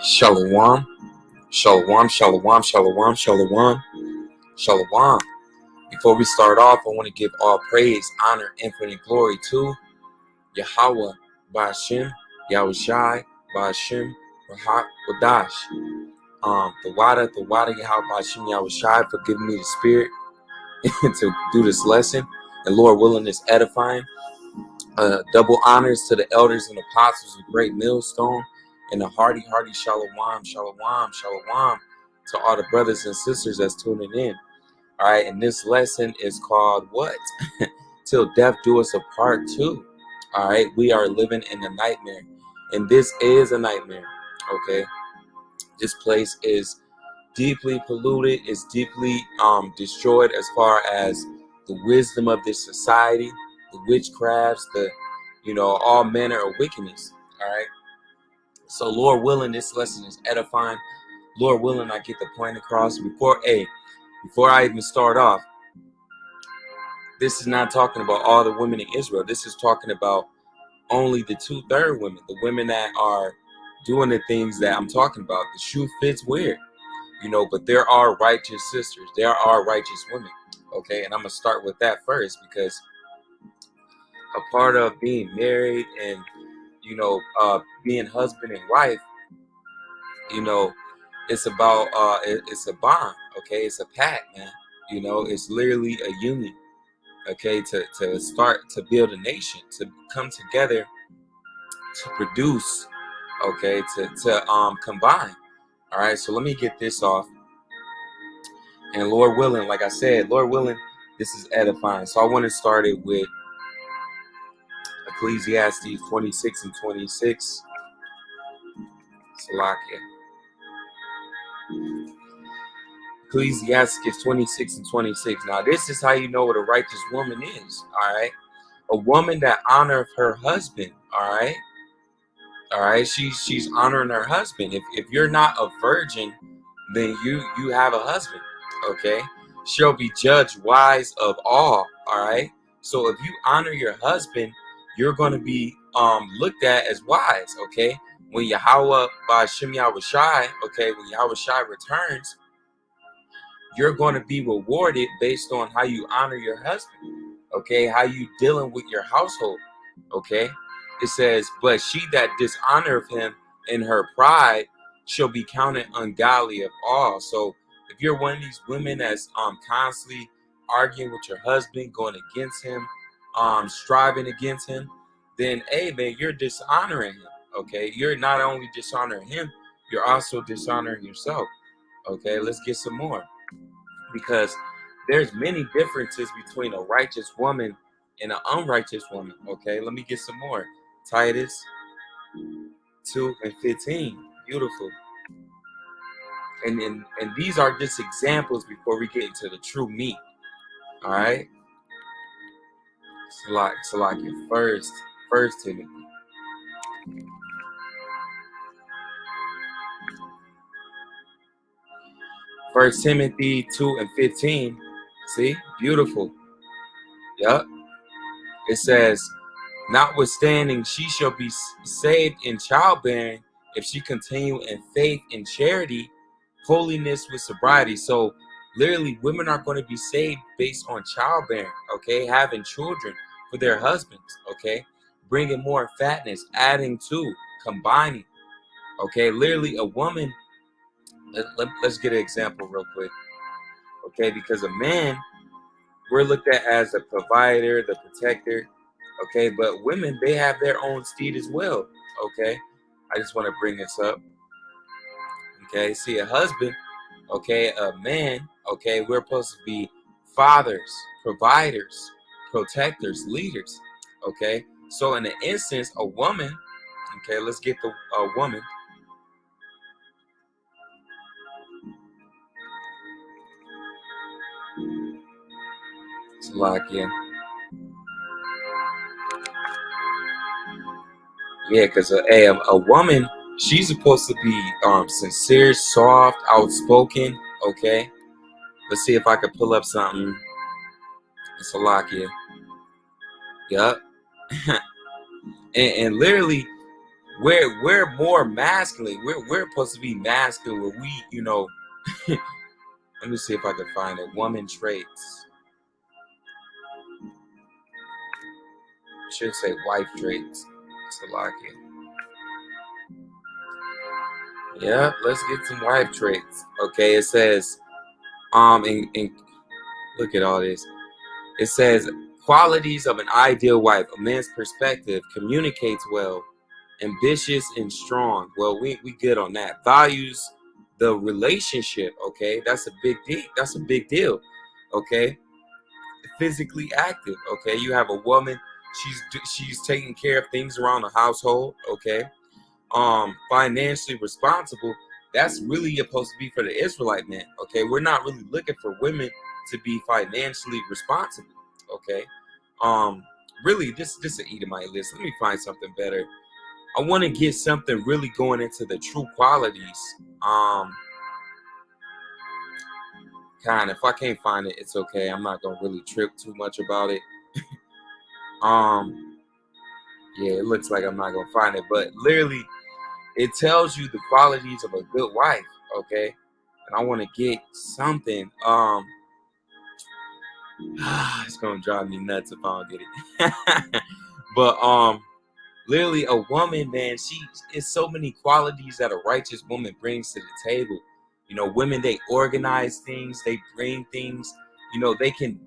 Shalom, shalom, shalom, shalom, shalom, shalom. Before we start off, I want to give all praise, honor, infinite glory to Yahweh, Ba'ashem, Yahushai, Ba'ashem, Rahat, Wadash. The water, Yahweh, Ba'ashem, Yahushai, for giving me the spirit to do this lesson. And Lord willing, it's edifying. Double honors to the elders and apostles of Great Millstone, and a hearty shalom, shalom, shalom to all the brothers and sisters that's tuning in. All right, and this lesson is called what? Till death do us apart too. All right, we are living in a nightmare, and this is a nightmare. Okay, this place is deeply polluted. It's deeply destroyed as far as the wisdom of this society, the witchcrafts, all manner of wickedness. All right. So Lord willing, this lesson is edifying. Lord willing, I get the point across. Before I even start off, this is not talking about all the women in Israel. This is talking about only the 2/3 women, the women that are doing the things that I'm talking about. The shoe fits weird, but there are righteous sisters. There are righteous women. Okay. And I'm going to start with that first, because a part of being married and being husband and wife, it's about it's a bond. Okay, it's a pact, man. It's literally a union. Okay, to start to build a nation, to come together, to produce. Okay, to combine. All right, so let me get this off. And Lord willing, like I said, Lord willing, this is edifying. So I want to start it with Ecclesiastes 26 and 26. Salakia. Ecclesiastes 26 and 26. Now, this is how you know what a righteous woman is. All right. A woman that honors her husband. All right. All right. She's honoring her husband. If you're not a virgin, then you have a husband. Okay. She'll be judged wise of all. All right. So if you honor your husband, you're going to be looked at as wise. Okay. When Yahweh Ba'ashem Yahushai, okay, when Yahushai returns, you're going to be rewarded based on how you honor your husband. Okay. How you dealing with your household. Okay. It says, but she that dishonoreth him in her pride shall be counted ungodly of all. So if you're one of these women that's constantly arguing with your husband, going against him, striving against him, then hey man, you're dishonoring him. Okay, you're not only dishonoring him, you're also dishonoring yourself. Okay, let's get some more, because there's many differences between a righteous woman and an unrighteous woman. Okay, let me get some more. Titus 2 and 15. Beautiful. And these are just examples before we get into the true meat. All right. Salakia first Timothy. First Timothy 2 and 15. See, beautiful. Yep. It says, notwithstanding, she shall be saved in childbearing if she continue in faith and charity, holiness with sobriety. So literally, women are going to be saved based on childbearing. Okay, having children for their husbands. Okay, bringing more fatness, adding to, combining. Okay, literally, a woman. Let's get an example real quick. Okay, because a man, we're looked at as the provider, the protector. Okay, but women, they have their own steed as well. Okay, I just want to bring this up. Okay, see, a husband, okay, a man, okay, we're supposed to be fathers, providers, protectors, leaders. Okay, so in the instance, a woman, okay, let's get the woman. It's lock in. Yeah, because a woman, she's supposed to be sincere, soft, outspoken. Okay, let's see if I could pull up something. It's a lock in. Yup. and literally, We're more masculine. We're supposed to be masculine where we, let me see if I can find it. Woman traits. Should say wife traits. Salakia. Yeah, let's get some wife traits. Okay, it says, and look at all this. It says qualities of an ideal wife. A man's perspective, communicates well, ambitious and strong. Well, we good on that. Values the relationship. Okay, that's a big deal. That's a big deal. Okay, physically active. Okay, you have a woman. She's taking care of things around the household. Okay, financially responsible. That's really supposed to be for the Israelite man. Okay, we're not really looking for women to be financially responsible. Okay, really, this is an Edomite list. Let me find something better. I want to get something really going into the true qualities. If I can't find it, it's okay. I'm not gonna really trip too much about it. Yeah, it looks like I'm not gonna find it, but literally, it tells you the qualities of a good wife. Okay, and I want to get something. It's gonna drive me nuts if I don't get it. But literally, a woman, man, she is so many qualities that a righteous woman brings to the table. Women, they organize things, they bring things. They can.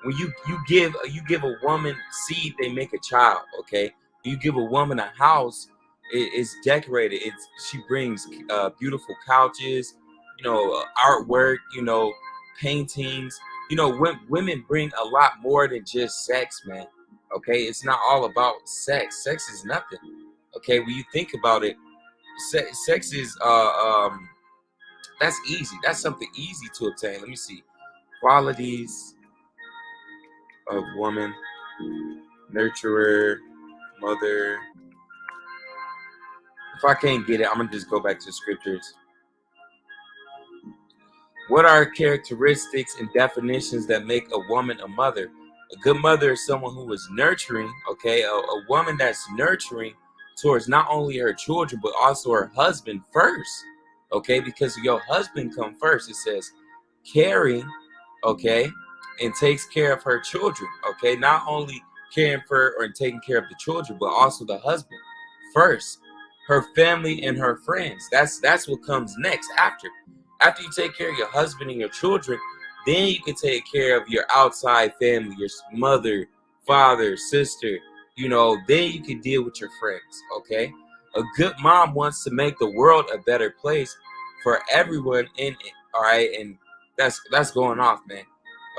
When you give a woman seed, they make a child. Okay, you give a woman a house, it's decorated. She brings beautiful couches, artwork, paintings. Women bring a lot more than just sex, man. Okay, it's not all about sex. Sex is nothing. Okay, when you think about it, sex is that's easy. That's something easy to obtain. Let me see. Qualities of woman: nurturer, mother. If I can't get it, I'm gonna just go back to the scriptures. What are characteristics and definitions that make a woman a mother? A good mother is someone who is nurturing, okay? A woman that's nurturing towards not only her children, but also her husband first, okay? Because your husband come first. It says caring, okay? And takes care of her children, okay? Not only caring for or taking care of the children, but also the husband first. Her family and her friends. That's what comes next after. After you take care of your husband and your children, then you can take care of your outside family, your mother, father, sister. Then you can deal with your friends, okay? A good mom wants to make the world a better place for everyone in it, all right? And that's going off, man,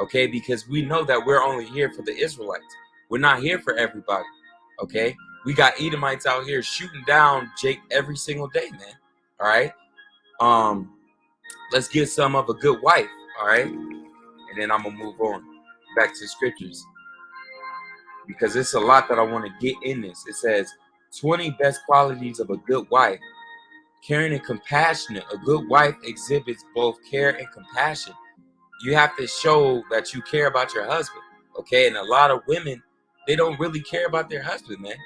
okay? Because we know that we're only here for the Israelites. We're not here for everybody, okay? We got Edomites out here shooting down Jake every single day, man, all right? Let's get some of a good wife, all right? And then I'm going to move on back to the scriptures because it's a lot that I want to get in this. It says 20 best qualities of a good wife. Caring and compassionate. A good wife exhibits both care and compassion. You have to show that you care about your husband, okay? And a lot of women, they don't really care about their husband, man.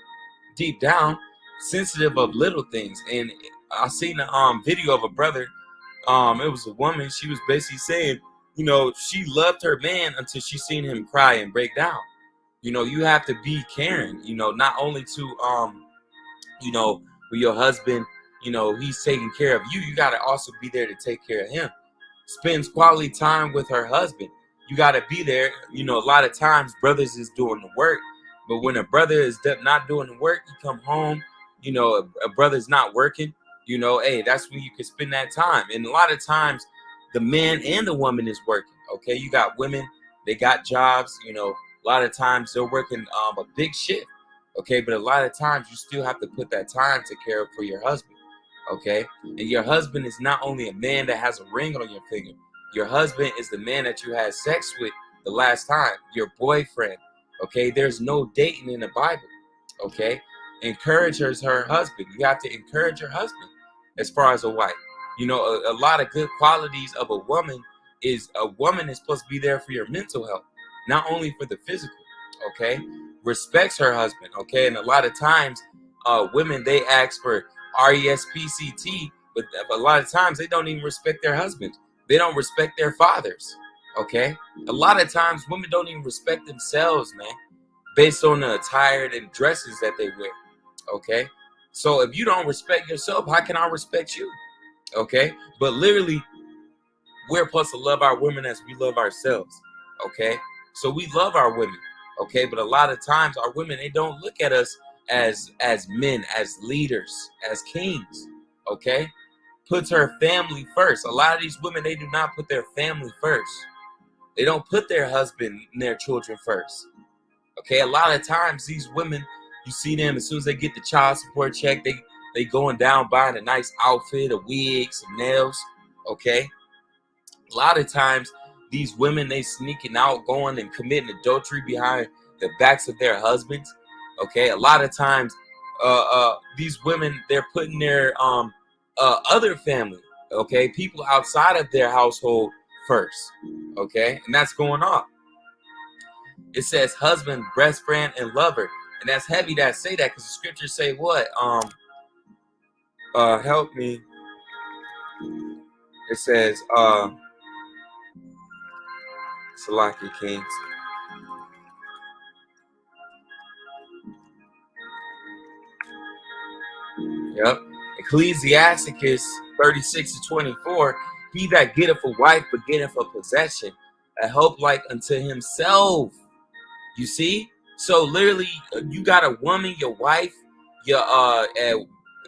Deep down, sensitive of little things. And I seen a video of a brother. It was a woman. She was basically saying, she loved her man until she seen him cry and break down. You have to be caring, not only to, with your husband, he's taking care of you. You got to also be there to take care of him. Spends quality time with her husband. You got to be there. A lot of times brothers is doing the work, but when a brother is not doing the work, you come home, a brother's not working. Hey, that's when you can spend that time. And a lot of times, the man and the woman is working. Okay, you got women, they got jobs. A lot of times they're working a big shift. Okay, but a lot of times you still have to put that time to care for your husband. Okay, and your husband is not only a man that has a ring on your finger. Your husband is the man that you had sex with the last time. Your boyfriend. Okay, there's no dating in the Bible. Okay, encourage her husband. You have to encourage your husband. As far as a wife, a lot of good qualities of a woman is supposed to be there for your mental health, not only for the physical. Okay, respects her husband. Okay, and a lot of times, women, they ask for RESPCT, but a lot of times they don't even respect their husbands. They don't respect their fathers. Okay, a lot of times women don't even respect themselves, man, based on the attire and dresses that they wear. Okay, so if you don't respect yourself, how can I respect you? Okay, but literally, we're supposed to love our women as we love ourselves. Okay, so we love our women. Okay, but a lot of times our women, they don't look at us as men, as leaders, as kings. Okay, puts her family first. A lot of these women, they do not put their family first. They don't put their husband and their children first. Okay, a lot of times these women, you see them as soon as they get the child support check, they going down buying a nice outfit, a wig, some nails. Okay, a lot of times these women, they sneaking out, going and committing adultery behind the backs of their husbands. Okay, a lot of times these women, they're putting their other family, okay, people outside of their household first. Okay, and that's going on. It says husband, best friend, and lover, and that's heavy that say that, because the scriptures say what? Help me. It says Salaki Kings. Yep. Ecclesiasticus 36:24. He that getteth a wife begetteth a possession, a help like unto himself. You see? So literally, you got a woman, your wife, your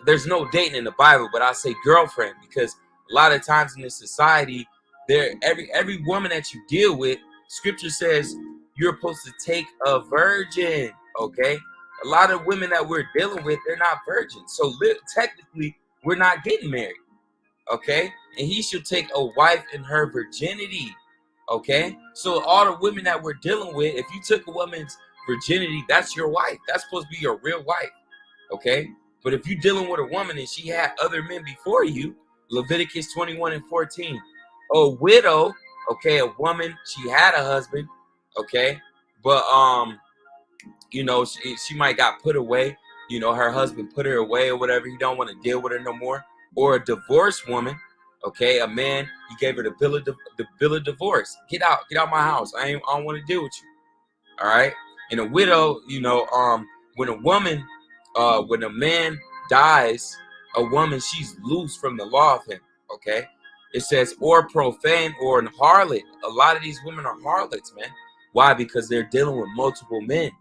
there's no dating in the Bible, but I say girlfriend, because a lot of times in this society, there every woman that you deal with, scripture says you're supposed to take a virgin. Okay, a lot of women that we're dealing with, they're not virgins, so technically we're not getting married. Okay, and he should take a wife in her virginity. Okay, so all the women that we're dealing with, if you took a woman's virginity, that's your wife. That's supposed to be your real wife. Okay, but if you're dealing with a woman and she had other men before you, Leviticus 21:14, a widow, okay, a woman, she had a husband, okay, but you know, she might got put away, you know, her husband put her away or whatever, he don't want to deal with her no more. Or a divorced woman, okay, a man, he gave her the bill of divorce. Get out my house. I don't want to deal with you. All right. And a widow, you know, when a man dies, a woman, she's loose from the law of him. Okay. It says, or profane, or an harlot. A lot of these women are harlots, man. Why? Because they're dealing with multiple men.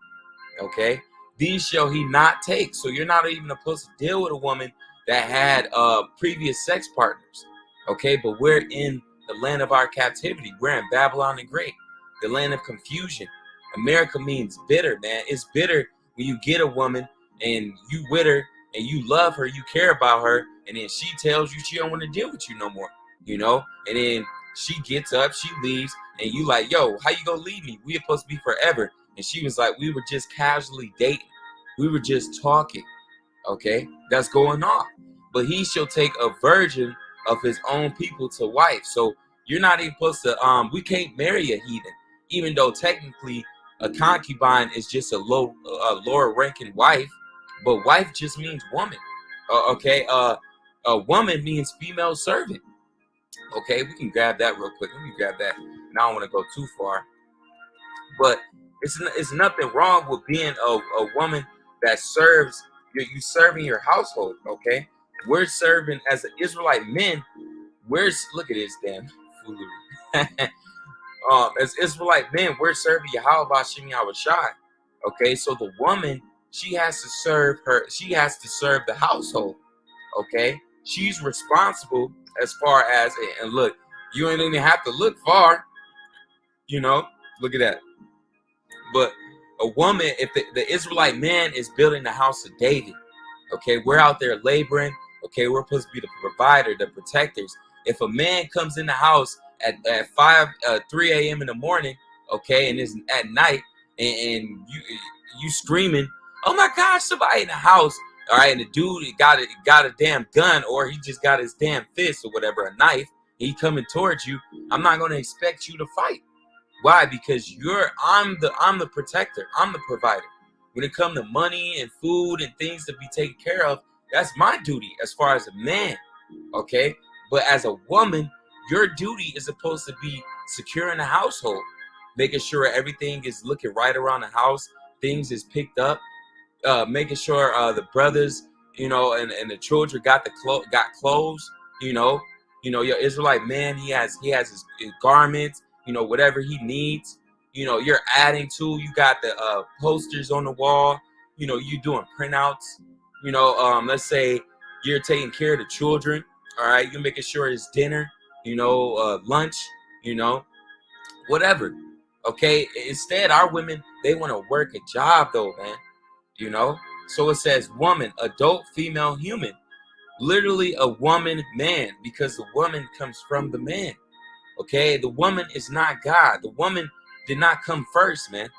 Okay. These shall he not take. So you're not even supposed to deal with a woman that had previous sex partners. Okay, but we're in the land of our captivity. We're in Babylon the Great, the land of confusion. America means bitter, man. It's bitter when you get a woman and you with her and you love her, you care about her, and then she tells you she don't want to deal with you no more, you know? And then she gets up, she leaves, and you like, yo, how you gonna leave me? We're supposed to be forever. And she was like, we were just casually dating. We were just talking. Okay, that's going on. But he shall take a virgin of his own people to wife. So you're not even supposed to, we can't marry a heathen, even though technically a concubine is just a lower ranking wife, but wife just means woman. Okay, a woman means female servant. Okay, we can grab that real quick. Let me grab that. And I don't want to go too far, but it's nothing wrong with being a woman that serves. You serving your household. Okay, we're serving as an Israelite men. Look at this damn foolery. As Israelite men, we're serving Yahweh Hashem Yahushai. Okay, so the woman, she has to serve the household. Okay, she's responsible as far as, and look, you ain't even have to look far. You know, look at that. But a woman, if the Israelite man is building the house of David, okay, we're out there laboring. Okay, we're supposed to be the provider, the protectors. If a man comes in the house at 3 a.m. in the morning, okay, and it's at night, and you screaming, oh my gosh, somebody in the house, all right, and the dude got a damn gun, or he just got his damn fist or whatever, a knife, he coming towards you, I'm not going to expect you to fight. Why? Because I'm the protector, I'm the provider. When it comes to money and food and things to be taken care of, that's my duty as far as a man, okay? But as a woman, your duty is supposed to be securing the household, making sure everything is looking right around the house, things is picked up, making sure the brothers, and the children got clothes, your Israelite man, he has his garments, whatever he needs. You're adding to, you got the posters on the wall, you doing printouts, let's say you're taking care of the children, all right, you're making sure it's dinner, lunch, whatever. Okay, instead our women, they want to work a job though, man. So it says woman, adult female human, literally a woman man, because the woman comes from the man. Okay, the woman is not God. The woman did not come first, man.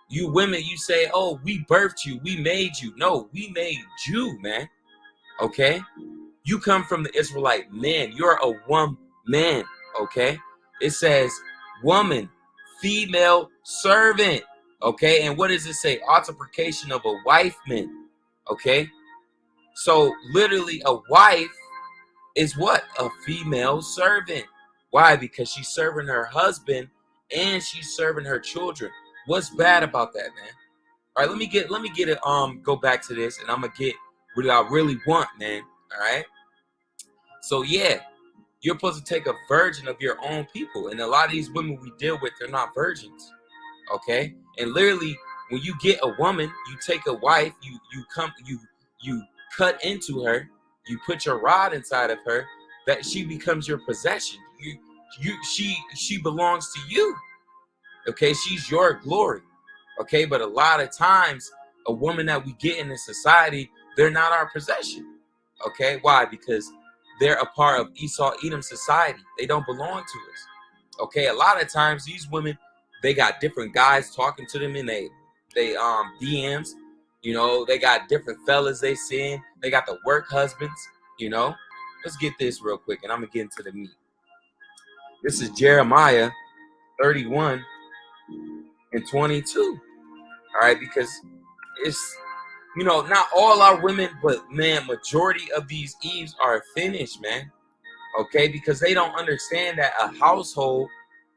You women, you say, oh, we birthed you, we made you. No, we made you, man. Okay, you come from the Israelite man. You're a woman. Okay, it says woman, female servant. Okay, and what does it say? Multiplication of a wife man. Okay, so literally a wife is what? A female servant. Why? Because she's serving her husband and she's serving her children. What's bad about that, man? All right, let me get it. Go back to this, and I'm gonna get what I really want, man. All right. So yeah, you're supposed to take a virgin of your own people, and a lot of these women we deal with, they're not virgins. Okay, and literally, when you get a woman, you take a wife, you cut into her, you put your rod inside of her, that she becomes your possession. She belongs to you. Okay, she's your glory. Okay, but a lot of times, a woman that we get in this society, they're not our possession. Okay, why? Because they're a part of Esau Edom society. They don't belong to us. Okay, a lot of times these women, they got different guys talking to them in they DMs. They got different fellas they send. They got the work husbands. Let's get this real quick, and I'm gonna get into the meat. This is Jeremiah 31 and 22. All right, because it's not all our women, but man, majority of these Eves are finished, man. Okay, because they don't understand that a household,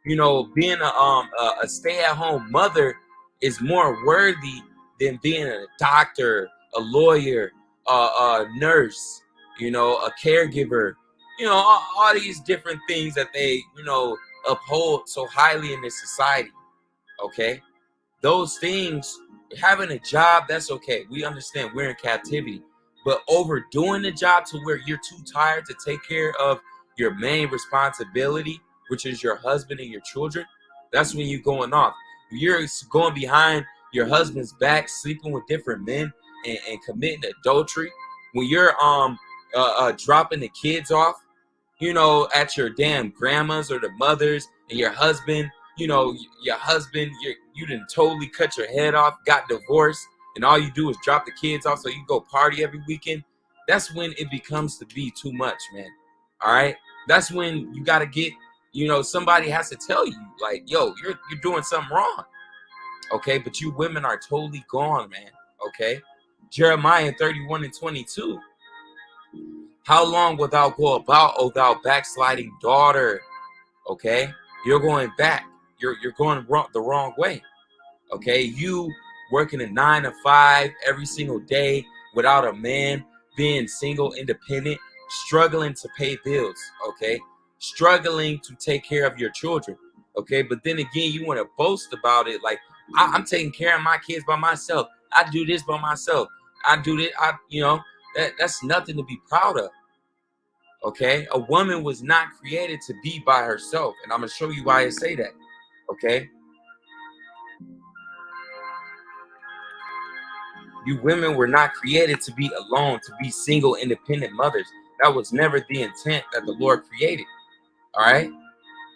being a stay-at-home mother is more worthy than being a doctor, a lawyer, a nurse, a caregiver, all these different things that they, uphold so highly in this society. Okay, those things, having a job, that's okay. We understand we're in captivity, but overdoing the job to where you're too tired to take care of your main responsibility, which is your husband and your children, that's when you're going off. You're going behind your husband's back, sleeping with different men and committing adultery. When you're dropping the kids off, at your damn grandma's or the mother's, and your husband, you didn't totally cut your head off, got divorced, and all you do is drop the kids off so you go party every weekend. That's when it becomes to be too much, man. All right, that's when you got to get, somebody has to tell you, like, yo, you're doing something wrong. Okay, but you women are totally gone, man. Okay, Jeremiah 31 and 22. How long wilt thou go about, O thou backsliding daughter? Okay, you're going back. You're going the wrong way. Okay, you working a 9 to 5 every single day without a man, being single, independent, struggling to pay bills. Okay, struggling to take care of your children. Okay, but then again, you want to boast about it like, I'm taking care of my kids by myself. I do this by myself. I do this. That's nothing to be proud of. Okay, a woman was not created to be by herself, and I'm gonna show you why I say that. Okay, you women were not created to be alone, to be single, independent mothers. That was never the intent that the Lord created. All right,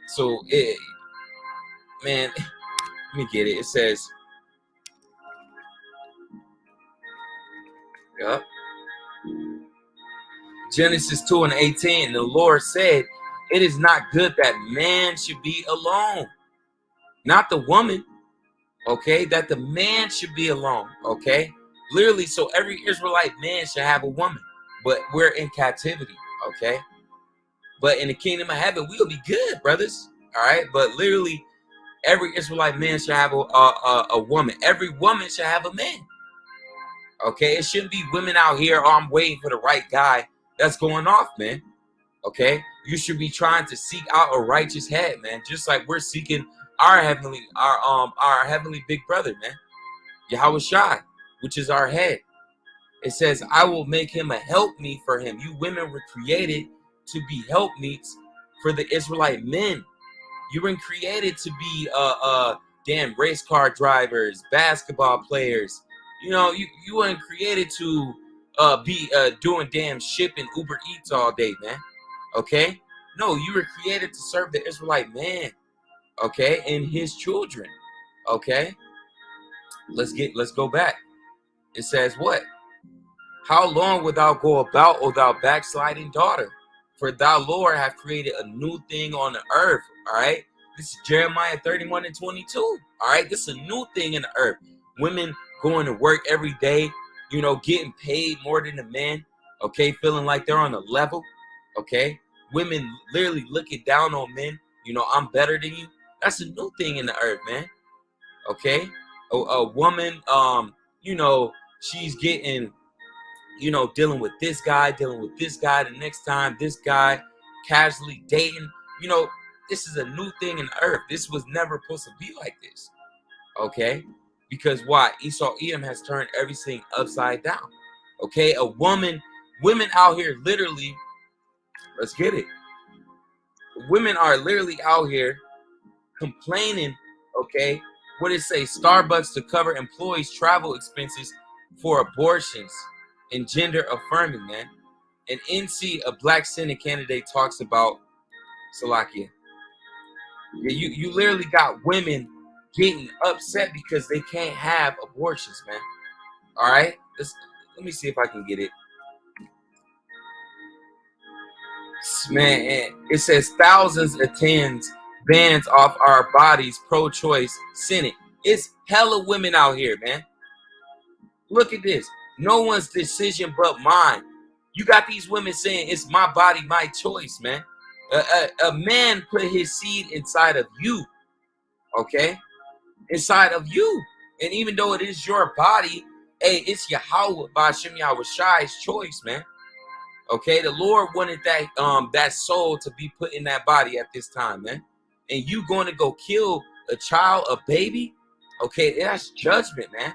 so man, let me get it. It says, yep. Genesis 2 and 18, the Lord said, it is not good that man should be alone. Not the woman. Okay, that the man should be alone. Okay, literally, so every Israelite man should have a woman, but we're in captivity. Okay, but in the kingdom of heaven, we'll be good, brothers. All right, but literally, every Israelite man should have a woman. Every woman should have a man. Okay, it shouldn't be women out here. Oh, I'm waiting for the right guy. That's going off, man. Okay, you should be trying to seek out a righteous head, man. Just like we're seeking our heavenly big brother, man, Yahweh Shai, which is our head. It says, I will make him a helpmeet for him. You women were created to be helpmeets for the Israelite men. You weren't created to be damn race car drivers, basketball players. You know, you weren't created to be doing damn shipping Uber Eats all day, man. Okay? No, you were created to serve the Israelite man, okay, and his children. Okay? Let's go back. It says what? How long wilt thou go about, O thou backsliding daughter? For thou, Lord, have created a new thing on the earth. All right. This is Jeremiah 31 and 22. All right. This is a new thing in the earth. Women going to work every day, you know, getting paid more than the men. Okay. Feeling like they're on a level. Okay. Women literally looking down on men. You know, I'm better than you. That's a new thing in the earth, man. Okay. A woman, you know, she's getting, you know, dealing with this guy, the next time, this guy, casually dating. You know, this is a new thing in the earth. This was never supposed to be like this. Okay? Because why? Esau Edom has turned everything upside down. Okay? Women out here literally, let's get it. Women are literally out here complaining, okay? What did it say? Starbucks to cover employees' travel expenses for abortions and gender affirming, man. And NC, a black Senate candidate, talks about Salakia. Yeah, you literally got women getting upset because they can't have abortions, man. All right, let me see if I can get it. Man, it says thousands attends bans off our bodies pro-choice Senate. It's hella women out here, man. Look at this. No one's decision but mine. You got these women saying it's my body, my choice, man. A man put his seed inside of you, okay? Inside of you. And even though it is your body, hey, it's Yahweh by Hashem Yahweh Shai's choice, man. Okay, the Lord wanted that soul to be put in that body at this time, man. And you going to go kill a child, a baby? Okay, that's judgment, man.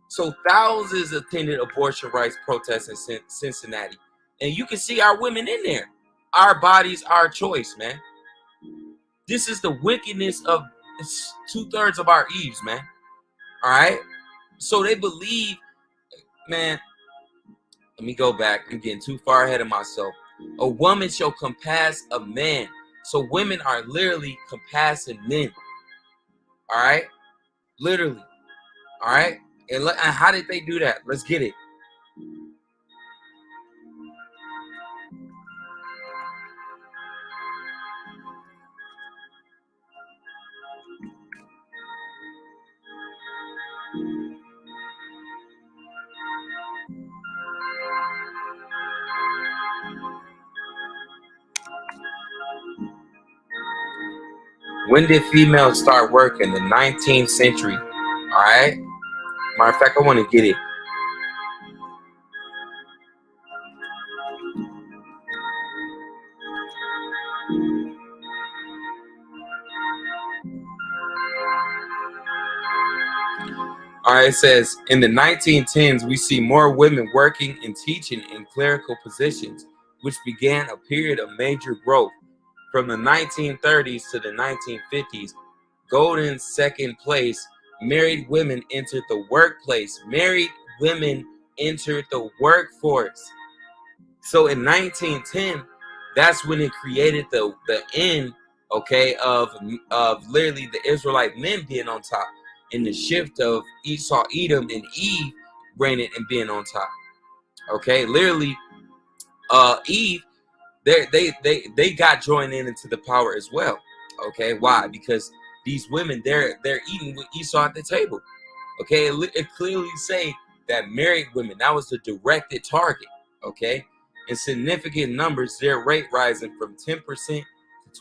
So thousands attended abortion rights protests in Cincinnati. And you can see our women in there. Our bodies, our choice, man. This is the wickedness of 2/3 of our Eves, man. All right? So they believe, man, let me go back. I'm getting too far ahead of myself. A woman shall compass a man. So women are literally compassing men. All right? Literally. All right? And how did they do that? Let's get it. When did females start working? The 19th century. All right? Matter of fact, I want to get it. All right, it says, in the 1910s, we see more women working and teaching in clerical positions, which began a period of major growth. From the 1930s to the 1950s, golden second place, married women entered the workplace. Married women entered the workforce. So in 1910, that's when it created the end, okay, of literally the Israelite men being on top, and the shift of Esau, Edom, and Eve reigning and being on top. Okay, literally, Eve, they got joined into the power as well. Okay, why? Because these women, they're eating with Esau at the table. Okay, it clearly say that married women, that was the directed target. Okay, in significant numbers, their rate rising from 10% to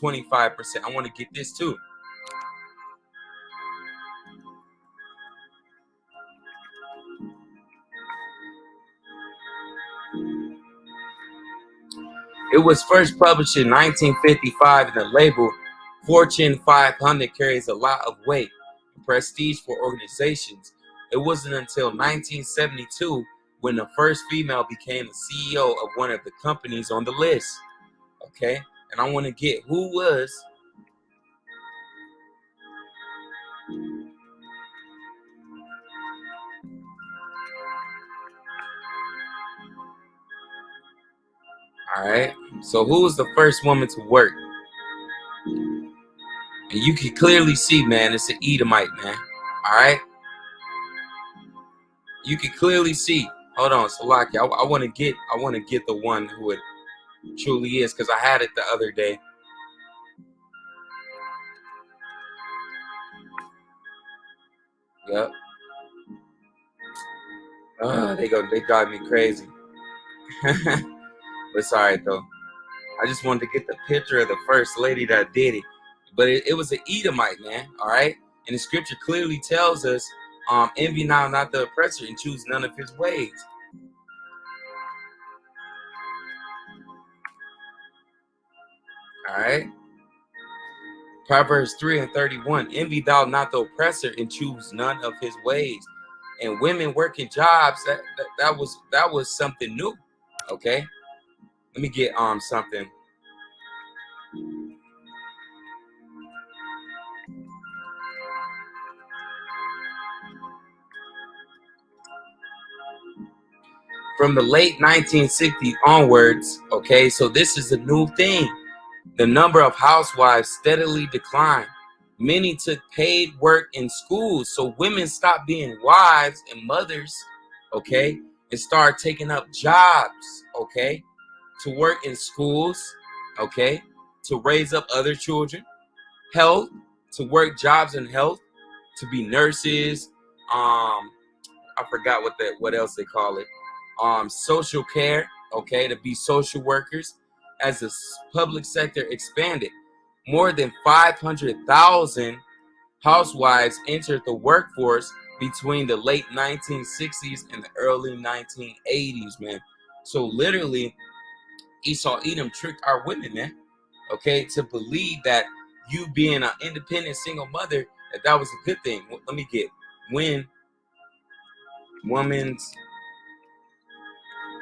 25%. I want to get this too. It was first published in 1955, and the label Fortune 500 carries a lot of weight and prestige for organizations. It wasn't until 1972 when the first female became the CEO of one of the companies on the list. Okay, and I want to get who was. All right, so who was the first woman to work? And you can clearly see, man, it's an Edomite, man. All right, you can clearly see. Hold on, Salaki. I want to get the one who it truly is, because I had it the other day. Yep. They drive me crazy. But it's all right though. I just wanted to get the picture of the first lady that did it. But it was an Edomite, man. All right. And the scripture clearly tells us, envy now not the oppressor and choose none of his ways. All right. Proverbs 3:31. Envy thou not the oppressor and choose none of his ways. And women working jobs, that was something new. Okay. Let me get something. From the late 1960s onwards, okay, so this is a new thing. The number of housewives steadily declined. Many took paid work in schools, so women stopped being wives and mothers, okay, and started taking up jobs, okay, to work in schools, okay, to raise up other children, health, to work jobs in health, to be nurses, I forgot what else they call it, social care, okay, to be social workers. As the public sector expanded, more than 500,000 housewives entered the workforce between the late 1960s and the early 1980s, man. So literally, Esau Edom tricked our women, man, okay, to believe that you being an independent single mother, that was a good thing. Let me get when women's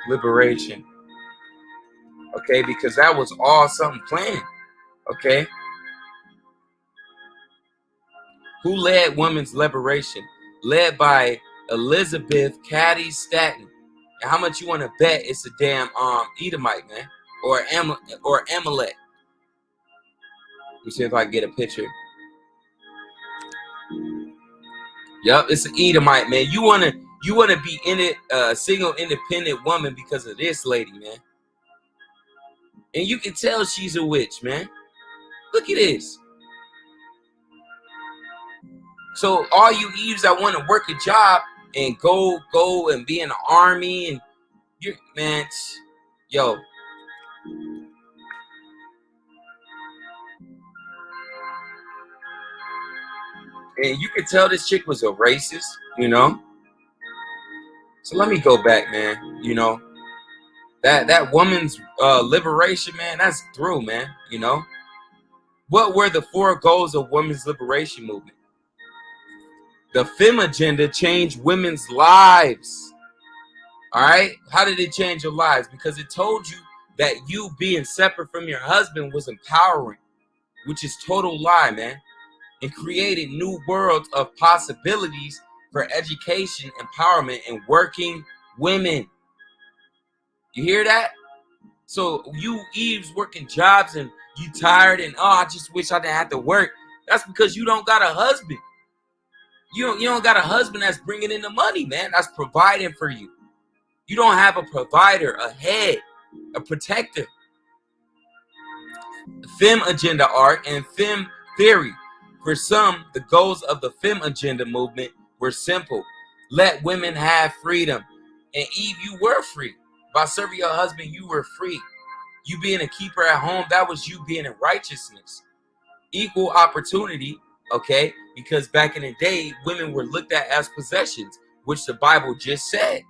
liberation, okay, because that was all something planned, okay. Who led women's liberation? Led by Elizabeth Cady Stanton. And how much you want to bet it's a damn Edomite, man, or Amalek? Let me see if I can get a picture. Yup, it's an Edomite, man. You wanna be in it, single independent woman because of this lady, man. And you can tell she's a witch, man. Look at this. So all you Eves that want to work a job and go and be in the army, and you, man, yo. And you could tell this chick was a racist, you know. So let me go back, man. You know, that woman's liberation, man, that's through, man. You know, what were the 4 goals of women's liberation movement? The Femme agenda changed women's lives. All right, how did it change your lives? Because it told you that you being separate from your husband was empowering, which is total lie, man. And created new worlds of possibilities for education, empowerment, and working women. You hear that? So you Eves working jobs and you tired and I just wish I didn't have to work. That's because you don't got a husband. You don't got a husband that's bringing in the money, man. That's providing for you. You don't have a provider, a head, a protector. Femme agenda art and femme theory. For some, the goals of the Femme Agenda movement were simple. Let women have freedom. And Eve, you were free. By serving your husband, you were free. You being a keeper at home, that was you being in righteousness. Equal opportunity, okay? Because back in the day, women were looked at as possessions, which the Bible just said,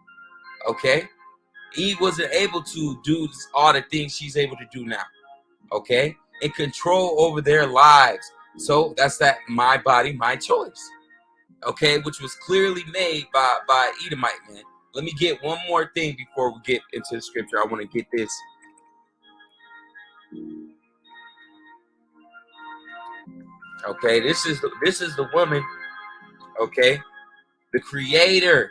okay? Eve wasn't able to do all the things she's able to do now, okay? And control over their lives. So that's that my body, my choice, okay? Which was clearly made by Edomite, man. Let me get one more thing before we get into the scripture. I want to get this. Okay, this is the woman, okay? The creator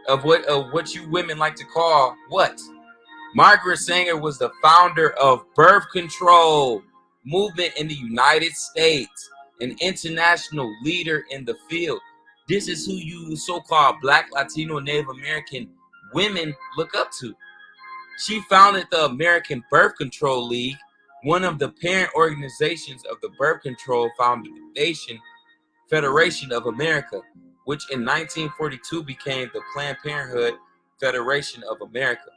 of what you women like to call what? Margaret Sanger was the founder of birth control movement in the United States, an international leader in the field. This is who you so-called Black, Latino, Native American women look up to. She founded the American Birth Control League, one of the parent organizations of the Birth Control Foundation Federation of America, which in 1942 became the Planned Parenthood Federation of America.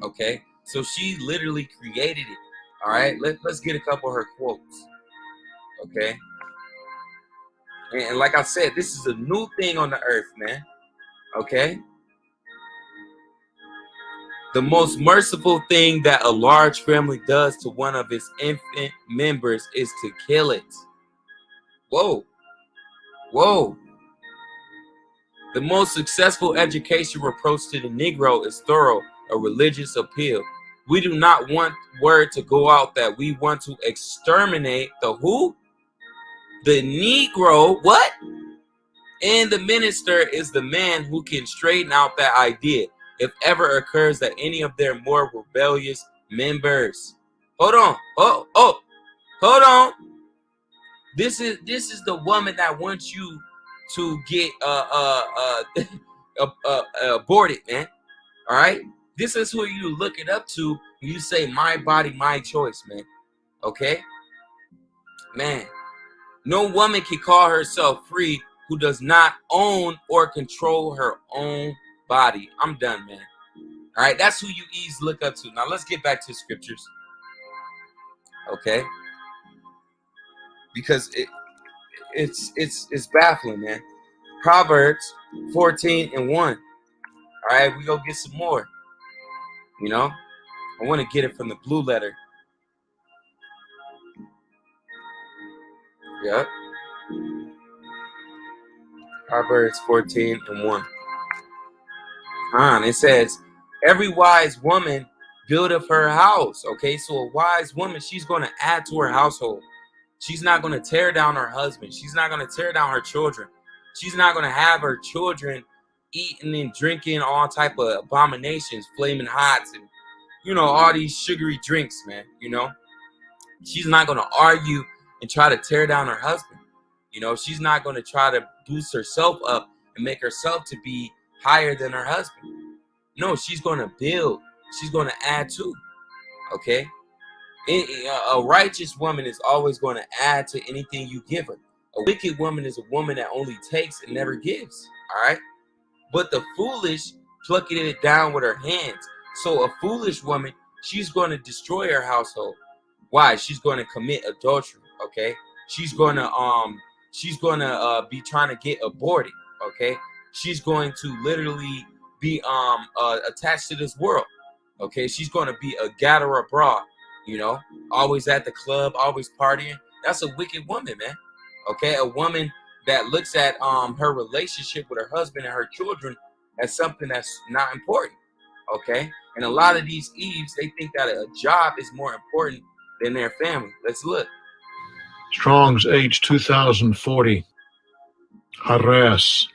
Okay, so she literally created it. All right, let's get a couple of her quotes. Okay, and like I said, this is a new thing on the earth, man. Okay, the most merciful thing that a large family does to one of its infant members is to kill it. Whoa, whoa. The most successful educational approach to the Negro is thorough, a religious appeal. We do not want word to go out that we want to exterminate the who? The Negro, what? And the minister is the man who can straighten out that idea if ever occurs that any of their more rebellious members. Hold on. Hold on. This is the woman that wants you to get aborted, man. All right? This is who you look it up to when you say my body, my choice, man. Okay? Man, no woman can call herself free who does not own or control her own body. I'm done, man. All right? That's who you easily look up to. Now, let's get back to scriptures. Okay? Because it's baffling, man. Proverbs 14:1. All right, we go get some more. You know, I want to get it from the blue letter. Yep. Proverbs 14:1. It says, every wise woman buildeth her house. Okay, so a wise woman, she's going to add to her household. She's not going to tear down her husband. She's not going to tear down her children. She's not going to have her children eating and drinking all type of abominations, flaming hots, and, you know, all these sugary drinks, man. You know, she's not going to argue and try to tear down her husband. You know, she's not going to try to boost herself up and make herself to be higher than her husband. No, she's going to build. She's going to add to. Okay. A righteous woman is always going to add to anything you give her. A wicked woman is a woman that only takes and never gives. All right. But the foolish plucking it down with her hands. So a foolish woman, she's going to destroy her household. Why? She's going to commit adultery. Okay. She's going to be trying to get aborted. Okay. She's going to literally be attached to this world. Okay. She's going to be a gatherer abroad. You know, always at the club, always partying. That's a wicked woman, man. Okay, a woman that looks at her relationship with her husband and her children as something that's not important. Okay, and a lot of these Eves, they think that a job is more important than their family. Let's look. Strong's H 2040. Harass.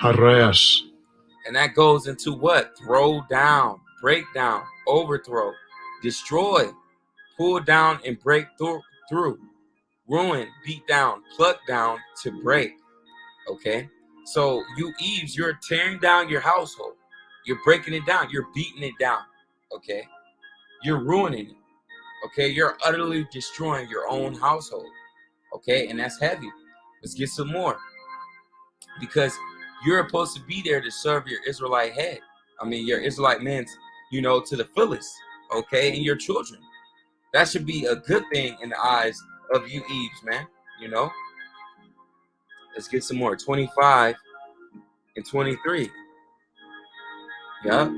And that goes into what? Throw down, break down, overthrow, destroy, pull down, and break through, ruin, beat down, pluck down, to break. Okay, so you Eves, you're tearing down your household. You're breaking it down. You're beating it down. Okay, you're ruining it. Okay, you're utterly destroying your own household. Okay, and that's heavy. Let's get some more. Because you're supposed to be there to serve your Israelite head. I mean, your Israelite men, to the fullest. Okay, and your children. That should be a good thing in the eyes of you Eves, man. Let's get some more. 25 and 23. Yeah.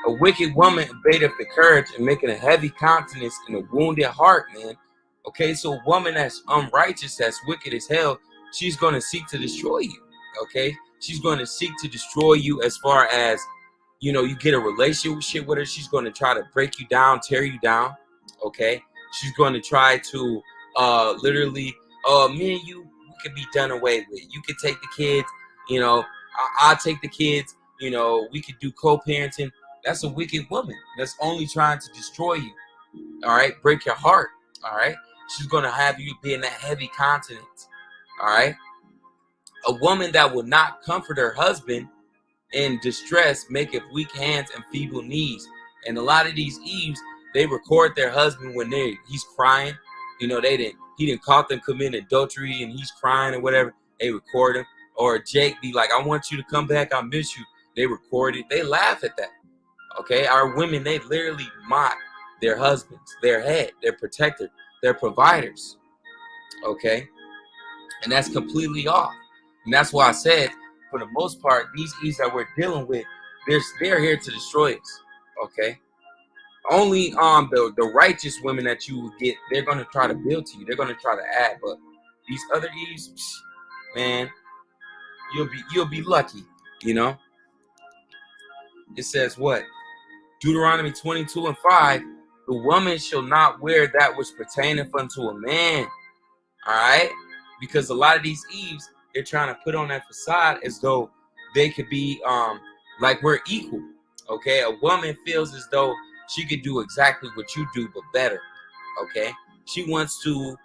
A wicked woman abated the courage and making a heavy countenance and a wounded heart, man. Okay, so a woman that's unrighteous, that's wicked as hell, she's going to seek to destroy you. Okay, she's going to seek to destroy you as far as, you get a relationship with her. She's going to try to break you down, tear you down. Okay, she's going to try to literally, me and you, we could be done away with. You could take the kids, I'll take the kids, we could do co-parenting. That's a wicked woman that's only trying to destroy you. All right, break your heart. All right, she's going to have you be in that heavy continence. All right, a woman that will not comfort her husband in distress maketh weak hands and feeble knees. And a lot of these Eves, they record their husband when he's crying. He didn't caught them committing adultery and he's crying or whatever. They record him. Or Jake be like, I want you to come back, I miss you. They record it. They laugh at that. Okay, our women, they literally mock their husbands, their head, their protector, their providers. Okay, and that's completely off. And that's why I said, for the most part, these Eves that we're dealing with, they're here to destroy us. Okay, only the righteous women that you will get, they're going to try to build to you. They're going to try to add, but these other Eves, man, you'll be lucky. It says what? Deuteronomy 22:5, the woman shall not wear that which pertaineth unto a man. All right? Because a lot of these Eves, they're trying to put on that facade as though they could be like we're equal. Okay? A woman feels as though she could do exactly what you do, but better. Okay? She wants to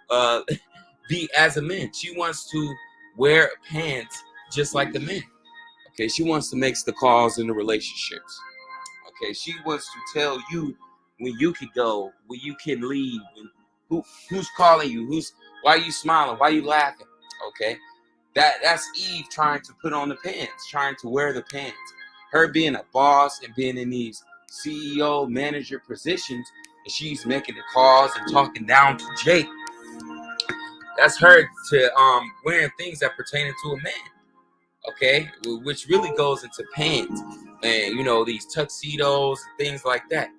be as a man. She wants to wear pants just like the men. Okay? She wants to make the calls in the relationships. Okay, she wants to tell you when you can go, when you can leave, who's calling you, why are you smiling, why are you laughing? Okay, that's Eve trying to put on the pants, trying to wear the pants. Her being a boss and being in these CEO manager positions, and she's making the calls and talking down to Jake. That's her to wearing things that pertain to a man. Okay, which really goes into pants and these tuxedos and things like that.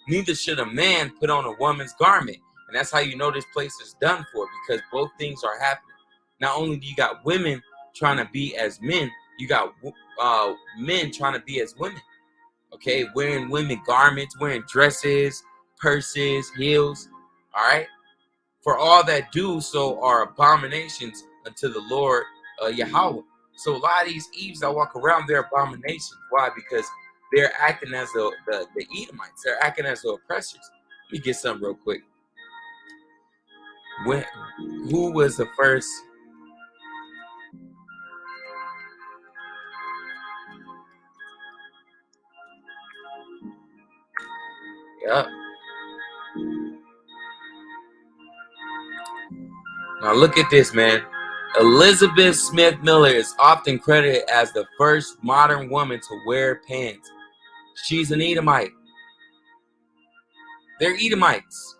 Neither should a man put on a woman's garment, and that's how you know this place is done for, because both things are happening. Not only do you got women trying to be as men, you got men trying to be as women. Okay, wearing women garments, wearing dresses, purses, heels. All right, for all that do so are abominations unto the Lord Yahweh. So a lot of these Eves that walk around, they're abominations. Why? Because they're acting as the Edomites. They're acting as the oppressors. Let me get something real quick. Who was the first? Yep. Now look at this, man. Elizabeth Smith Miller is often credited as the first modern woman to wear pants. She's an Edomite. They're Edomites.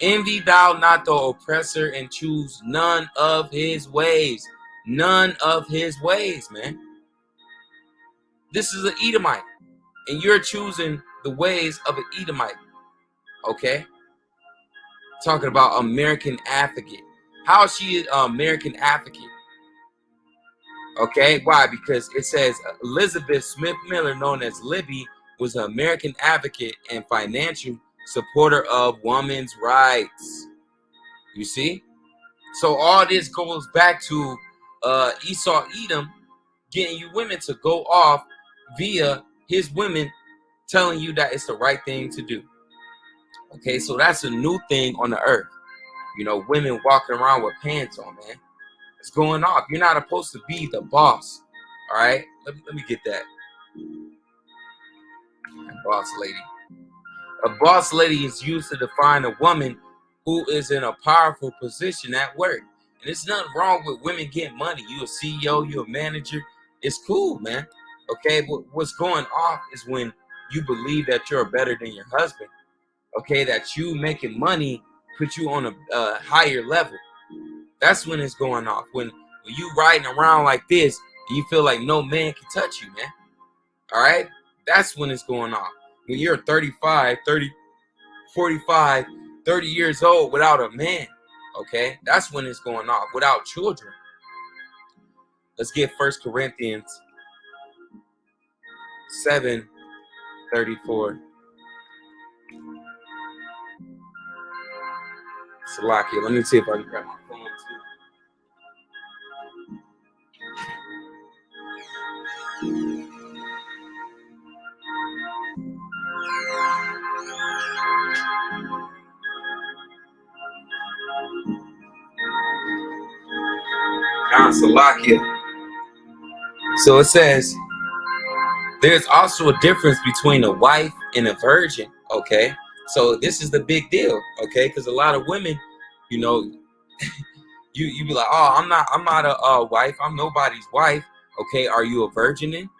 Envy thou not the oppressor and choose none of his ways. None of his ways, man. This is an Edomite. And you're choosing the ways of an Edomite. Okay? Talking about American advocate. How is she an American advocate? Okay, why? Because it says Elizabeth Smith Miller, known as Libby, was an American advocate and financial supporter of women's rights. You see? So all this goes back to Esau Edom getting you women to go off via his women telling you that it's the right thing to do. Okay, so that's a new thing on the earth. Women walking around with pants on, man. It's going off. You're not supposed to be the boss. All right? Let me get that. Boss lady. A boss lady is used to define a woman who is in a powerful position at work. And there's nothing wrong with women getting money. You a CEO, you a manager. It's cool, man. Okay, but what's going off is when you believe that you're better than your husband. Okay, that you making money put you on a higher level. That's when it's going off. When you riding around like this, and you feel like no man can touch you, man. All right? That's when it's going off. When you're 35, 30, 45, 30 years old without a man, okay? That's when it's going off, without children. Let's get 1 Corinthians 7:34. Salakia, let me see if I can grab my phone too. Salakia. So it says, there's also a difference between a wife and a virgin, okay? So this is the big deal, okay? Because a lot of women, you know, you be like, oh, I'm not a wife. I'm nobody's wife. Okay, are you a virgin then?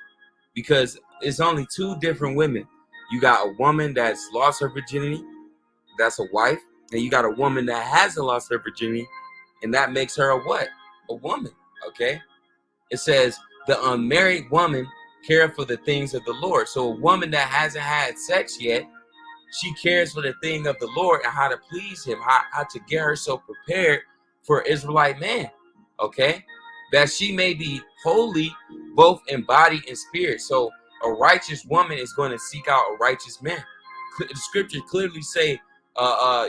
Because it's only two different women. You got a woman that's lost her virginity, that's a wife, and you got a woman that hasn't lost her virginity, and that makes her a what? A woman, okay? It says, the unmarried woman care for the things of the Lord. So a woman that hasn't had sex yet, she cares for the thing of the Lord and how to please him, how to get herself prepared for Israelite man, okay? That she may be holy both in body and spirit. So a righteous woman is going to seek out a righteous man. The scripture clearly say a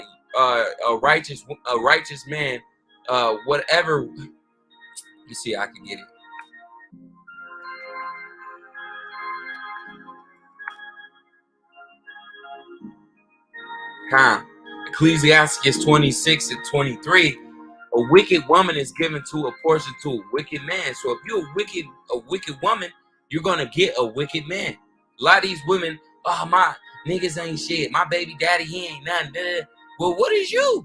righteous man, whatever. You see, I can get it. Ecclesiastes 26:23. A wicked woman is given to a portion to a wicked man. So if you're a wicked woman, you're gonna get a wicked man. A lot of these women, oh, my niggas ain't shit. My baby daddy, he ain't nothing. Well, what is you?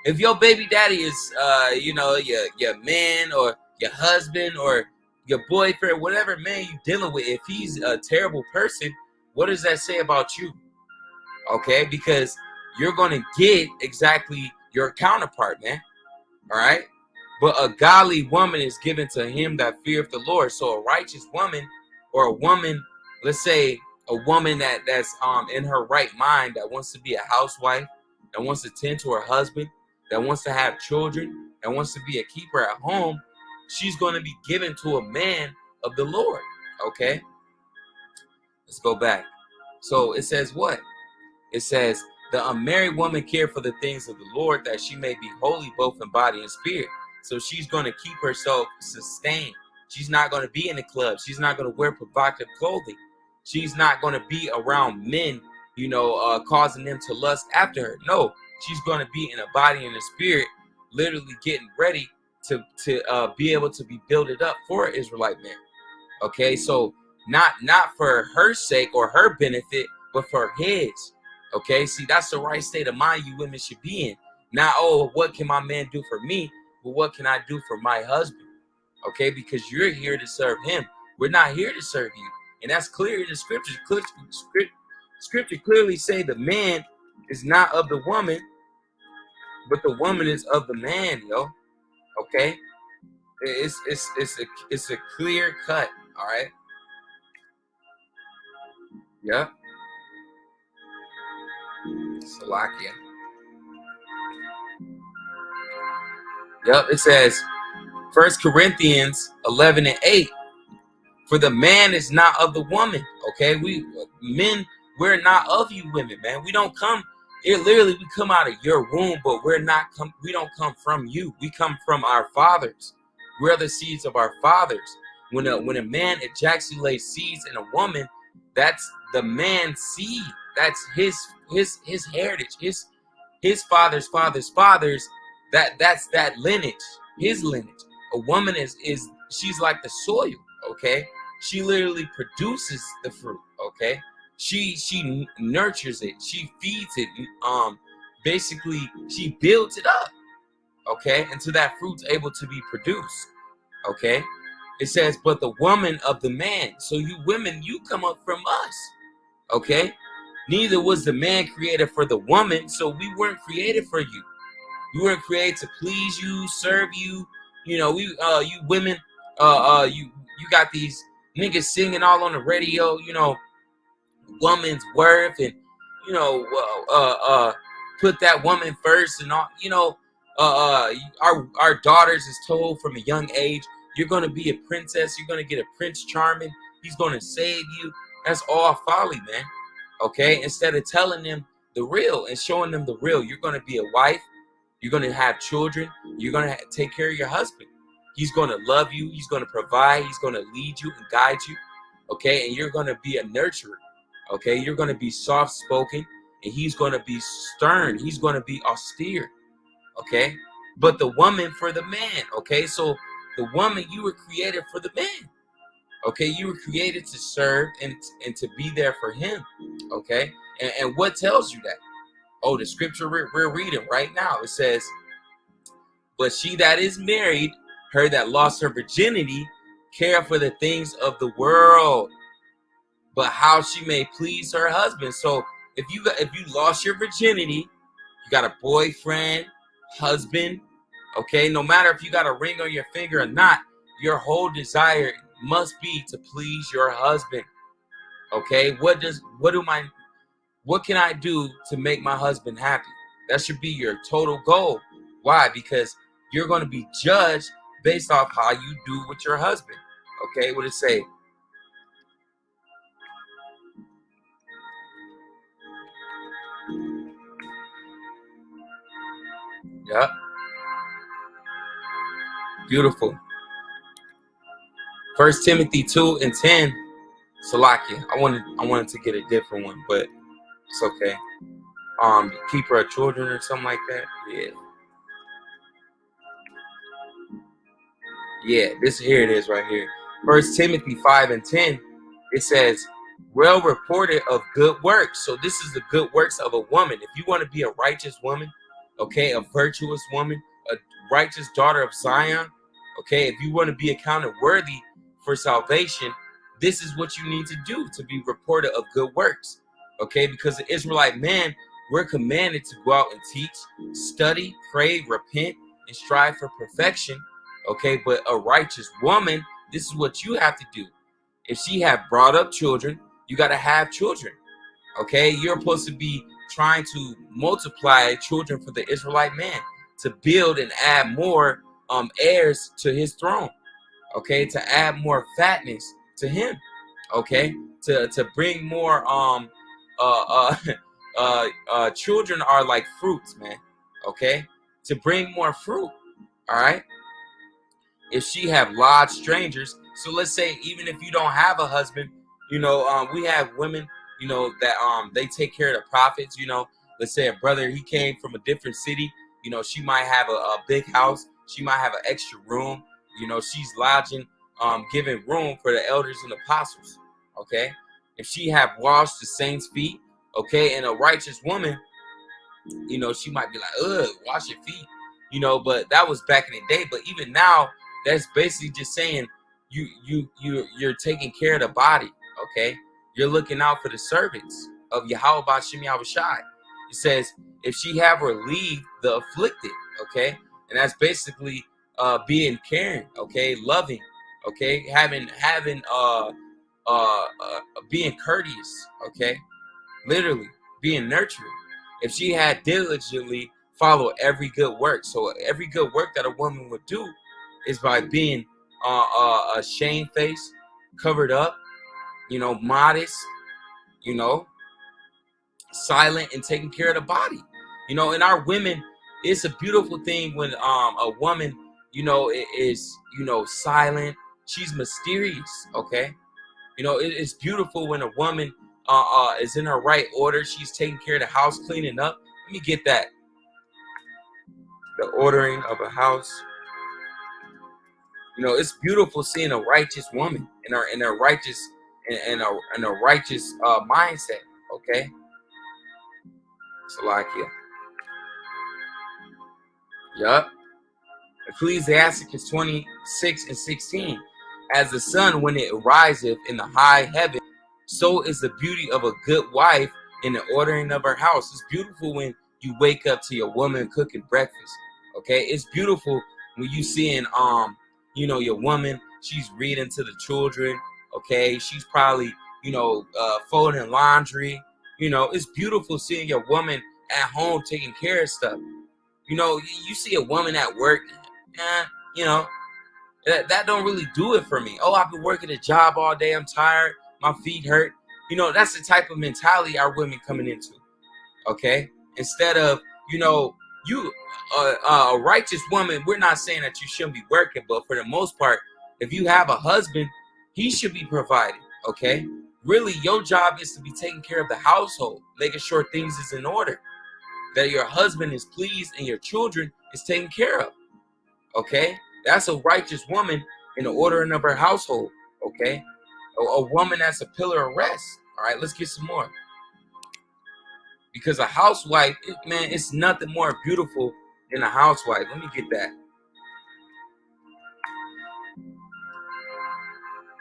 If your baby daddy is, your man or your husband or your boyfriend, whatever man you dealing with, if he's a terrible person, what does that say about you? Okay, because you're gonna get exactly your counterpart, man. All right, but a godly woman is given to him that feareth the Lord. So a righteous woman, or a woman, let's say a woman that's in her right mind, that wants to be a housewife, that wants to tend to her husband, that wants to have children, that wants to be a keeper at home, she's going to be given to a man of the Lord. Okay, let's go back. So it says what? It says, the unmarried woman care for the things of the Lord, that she may be holy both in body and spirit. So she's going to keep herself sustained. She's not going to be in the club. She's not going to wear provocative clothing. She's not going to be around men, causing them to lust after her. No, she's going to be in a body and a spirit, literally getting ready to be able to be built up for an Israelite man. Okay, so not for her sake or her benefit, but for his. Okay, see, that's the right state of mind you women should be in. Not, oh, what can my man do for me? But what can I do for my husband? Okay, because you're here to serve him. We're not here to serve you. And that's clear in the scriptures. Scripture clearly say the man is not of the woman, but the woman is of the man, yo. Okay? It's a clear cut, all right? Yep. Salakia. Yep, it says 1 Corinthians 11:8. For the man is not of the woman. Okay, we're not of you women, man. We don't come here. Literally, we come out of your womb, but we don't come from you. We come from our fathers. We're the seeds of our fathers. When a man ejaculates seeds in a woman, that's the man's seed. That's his heritage, his father's fathers. That's that lineage, his lineage. A woman is she's like the soil, okay? She literally produces the fruit, okay? She nurtures it. She feeds it. Basically, she builds it up. Okay, until that fruit's able to be produced. Okay, it says, but the woman of the man. So you women, you come up from us. Okay, neither was the man created for the woman, so we weren't created for you. We weren't created to please you, serve you. You know, you women, you got these niggas singing all on the radio. You know, woman's worth, and you know, put that woman first, and all. You know, our daughters is told from a young age, you're gonna be a princess. You're gonna get a Prince Charming. He's gonna save you. That's all folly, man. Okay, instead of telling them the real and showing them the real, you're gonna be a wife. You're going to have children. You're going to take care of your husband. He's going to love you. He's going to provide. He's going to lead you and guide you. Okay. And you're going to be a nurturer. Okay. You're going to be soft spoken, and he's going to be stern. He's going to be austere. Okay. But the woman for the man. Okay. So the woman, you were created for the man. Okay. You were created to serve and to be there for him. Okay. And what tells you that? Oh, the scripture we're reading right now. It says, but she that is married, her that lost her virginity, care for the things of the world, but how she may please her husband. So if you lost your virginity, you got a boyfriend, husband, okay, no matter if you got a ring on your finger or not, your whole desire must be to please your husband. Okay, what can I do to make my husband happy? That should be your total goal. Why? Because you're going to be judged based off how you do with your husband. Okay, what does it say? Yep. Beautiful. 1 Timothy 2:10. Salakia. I wanted to get a different one, but it's okay. Keeper of children or something like that. Yeah, this here it is right here. 1 Timothy 5:10. It says, well reported of good works. So this is the good works of a woman. If you want to be a righteous woman, okay, a virtuous woman, a righteous daughter of Zion, okay, if you want to be accounted worthy for salvation, this is what you need to do to be reported of good works. Okay, because the Israelite man, we're commanded to go out and teach, study, pray, repent, and strive for perfection. Okay, but a righteous woman, this is what you have to do. If she have brought up children, you got to have children. Okay, you're supposed to be trying to multiply children for the Israelite man, to build and add more heirs to his throne. Okay, to add more fatness to him. Okay, to bring more children are like fruits, man. Okay, to bring more fruit. All right. If she have lodged strangers, so let's say even if you don't have a husband, you know, we have women, you know, that they take care of the prophets. You know, let's say a brother, he came from a different city. You know, she might have a big house. She might have an extra room. You know, she's lodging, giving room for the elders and apostles. Okay, if she have washed the saints' feet, okay, and a righteous woman, you know, she might be like, ugh, wash your feet, you know, but that was back in the day. But even now, that's basically just saying you're taking care of the body, okay? You're looking out for the servants of Yahweh B'Shem Yahushai. It says, if she have relieved the afflicted, okay? And that's basically being caring, okay, loving, okay, having being courteous, okay, literally being nurturing. If she had diligently followed every good work, so every good work that a woman would do is by being shamefaced, covered up, you know, modest, you know, silent, and taking care of the body. You know, and our women, it's a beautiful thing when a woman, you know, is, you know, silent. She's mysterious, okay? You know, it's beautiful when a woman is in her right order. She's taking care of the house, cleaning up. Let me get that. The ordering of a house. You know, it's beautiful seeing a righteous woman in her righteous and a righteous mindset. Okay, Salakia. Yup. Ecclesiasticus 26:16. As the sun when it riseth in the high heaven, so is the beauty of a good wife in the ordering of her house. It's beautiful when you wake up to your woman cooking breakfast. Okay, it's beautiful when you seeing your woman, she's reading to the children. Okay, she's probably folding laundry. It's beautiful seeing your woman at home taking care of stuff. You see a woman at work, you know, that don't really do it for me. Oh, I've been working a job all day. I'm tired. My feet hurt. That's the type of mentality our women coming into. Okay, instead of you a righteous woman. We're not saying that you shouldn't be working, but for the most part, if you have a husband, he should be providing. Okay, really, your job is to be taking care of the household, making sure things is in order, that your husband is pleased and your children is taken care of. Okay, that's a righteous woman in the ordering of her household. Okay, a woman that's a pillar of rest. All right, let's get some more. Because a housewife, man, it's nothing more beautiful than a housewife. Let me get that.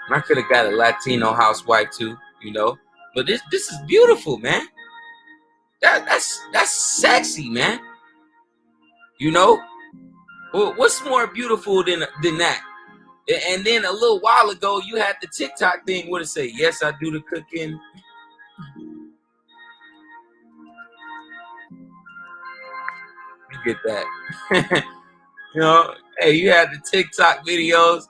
And I could have got a Latino housewife too, but this is beautiful, man. That's sexy, man. Well, what's more beautiful than that? And then a little while ago, you had the TikTok thing where it say, "Yes, I do the cooking." You get that? Hey, you had the TikTok videos.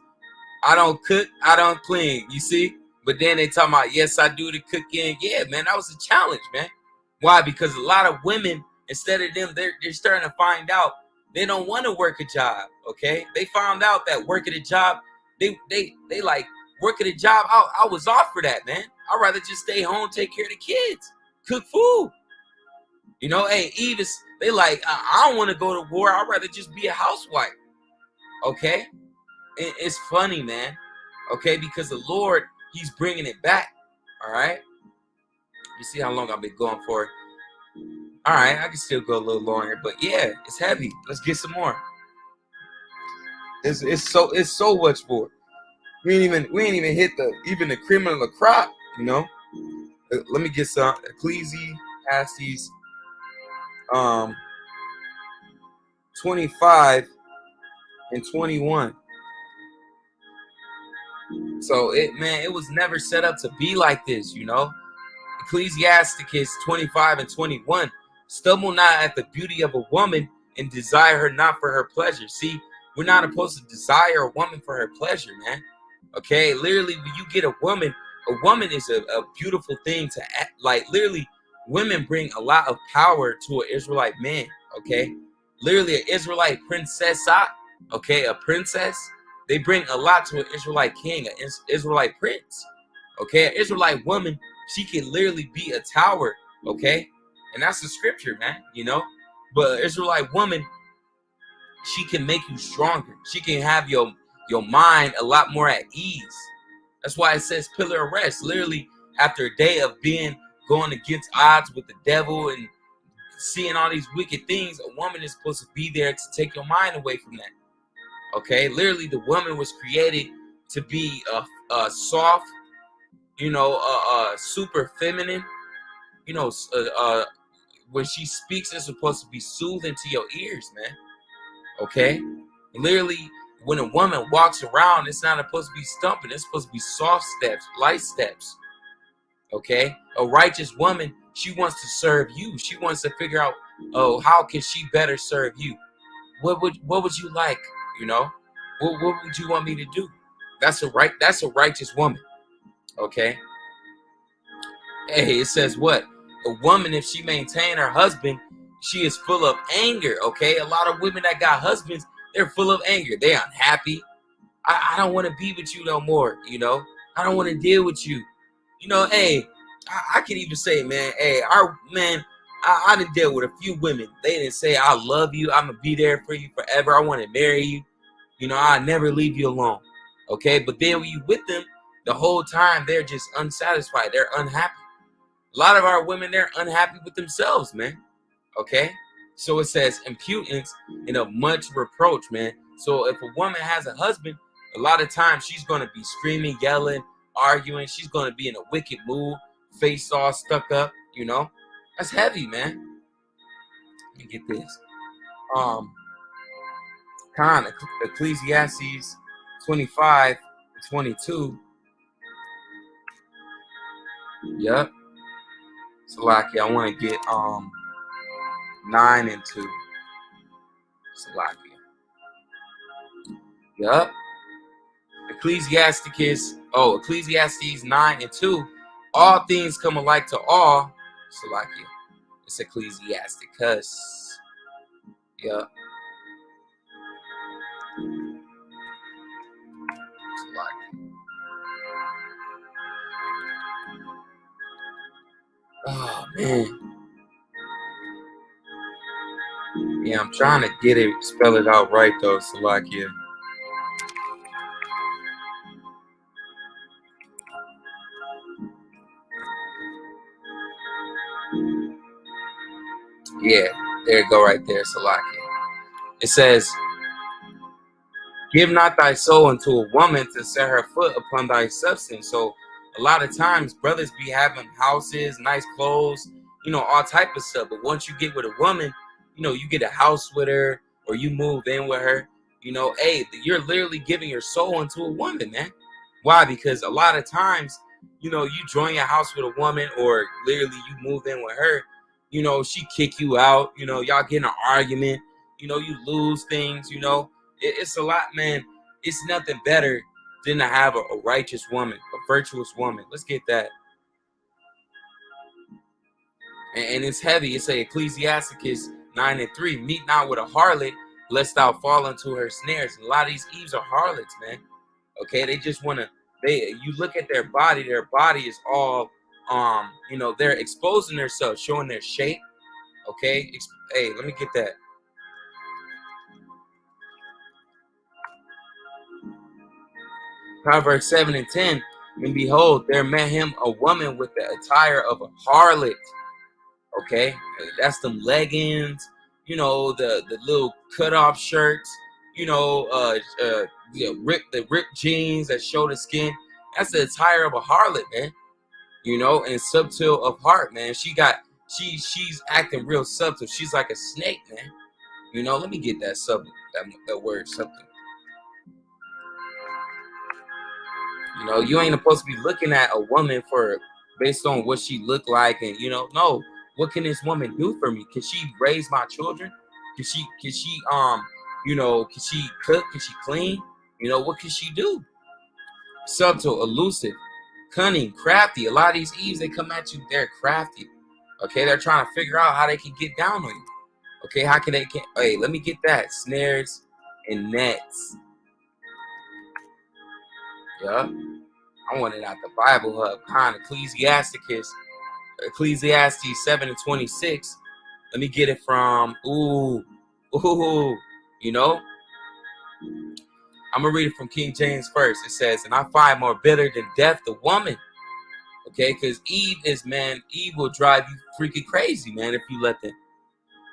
I don't cook, I don't clean. You see? But then they talking about, "Yes, I do the cooking." Yeah, man, that was a challenge, man. Why? Because a lot of women, instead of them, they're starting to find out they don't want to work a job. Okay, they found out that working a job, they like working a job. I was off for that, man. I'd rather just stay home, take care of the kids, cook food. Hey, Eve is, they like, I don't want to go to war. I'd rather just be a housewife. Okay, it's funny, man. Okay, because the Lord, He's bringing it back. All right. You see how long I've been going for. All right, I can still go a little longer, but yeah, it's heavy. Let's get some more. It's so much more. We ain't even hit the cream of the crop. Let me get some Ecclesiastes 25 and 21. So it was never set up to be like this. Ecclesiasticus 25 and 21. Stumble not at the beauty of a woman, and desire her not for her pleasure. See, we're not supposed to desire a woman for her pleasure, man. Okay, literally, when you get a woman is a beautiful thing to act. Like, literally, women bring a lot of power to an Israelite man. Okay, literally, an Israelite princessa. Okay, a princess. They bring a lot to an Israelite king, an Israelite prince. Okay, an Israelite woman, she can literally be a tower. Okay, and that's the scripture, man. But an Israelite woman, she can make you stronger. She can have your mind a lot more at ease. That's why it says pillar of rest. Literally, after a day of going against odds with the devil and seeing all these wicked things, a woman is supposed to be there to take your mind away from that. Okay, literally, the woman was created to be a soft, super feminine. When she speaks, it's supposed to be soothing to your ears, man. Okay, literally, when a woman walks around, it's not supposed to be stumping. It's supposed to be soft steps, light steps. Okay, a righteous woman, she wants to serve you. She wants to figure out, oh, how can she better serve you? What would you like? What would you want me to do? That's a righteous woman. Okay. Hey, it says what? A woman, if she maintain her husband, she is full of anger. Okay, a lot of women that got husbands, they're full of anger. They're unhappy. I don't want to be with you no more. I don't want to deal with you. Hey, I can even say, man, hey, I done dealt with a few women. They didn't say, "I love you. I'm gonna be there for you forever. I want to marry you. I'll never leave you alone." Okay, but then when you with them, The whole time they're just unsatisfied. They're unhappy. A lot of our women, they're unhappy with themselves, man. Okay? So it says impudence and of much reproach, man. So if a woman has a husband, a lot of times she's going to be screaming, yelling, arguing. She's going to be in a wicked mood, face all stuck up, you know. That's heavy, man. Let me get this. Ecclesiastes 25:22. Yep. Salakia, I want to get 9 and 2. Salakia. Yep. Ecclesiastes 9 and 2. All things come alike to all. Salakia. It's Ecclesiasticus. Yep. Salakia. Oh, man. Yeah, I'm trying to get it, spell it out right, though, Salakia. Yeah, there you go right there, Salakia. It says, give not thy soul unto a woman to set her foot upon thy substance. So a lot of times brothers be having houses, nice clothes, you know, all type of stuff. But once you get with a woman, you know, you get a house with her or you move in with her, you know, hey, you're literally giving your soul into a woman, man. Why? Because a lot of times, you know, you join your house with a woman or literally you move in with her, you know, she kick you out, you know, y'all get in an argument, you know, you lose things, you know. It's a lot, man. It's nothing better than to have a righteous woman, a virtuous woman. Let's get that. And it's heavy. It's a Ecclesiasticus 9 and 3. Meet not with a harlot, lest thou fall into her snares. And a lot of these Eves are harlots, man. Okay, they just want to. You look at their body. Their body is all, you know, they're exposing themselves, showing their shape. Okay, hey, let me get that. Proverbs 7 and 10, and behold, there met him a woman with the attire of a harlot. Okay, that's them leggings, you know, the little cut-off shirts, you know, the ripped jeans that show the skin. That's the attire of a harlot, man. You know, and subtle of heart, man. She's acting real subtle. She's like a snake, man. You know, let me get that that word subtle. You know, you ain't supposed to be looking at a woman based on what she look like, and you know, no. What can this woman do for me? Can she raise my children? Can she you know, can she cook? Can she clean? You know, what can she do? Subtle, elusive, cunning, crafty. A lot of these Eves, they come at you, they're crafty. Okay, they're trying to figure out how they can get down on you. Okay, how can they? Hey, let me get that. Snares and nets. Yeah, I want it out the Bible Hub. Ecclesiastes 7 and 26. Let me get it from you know. I'm gonna read it from King James first. It says, and I find more bitter than death the woman. Okay, because Eve will drive you freaking crazy, man, if you let them.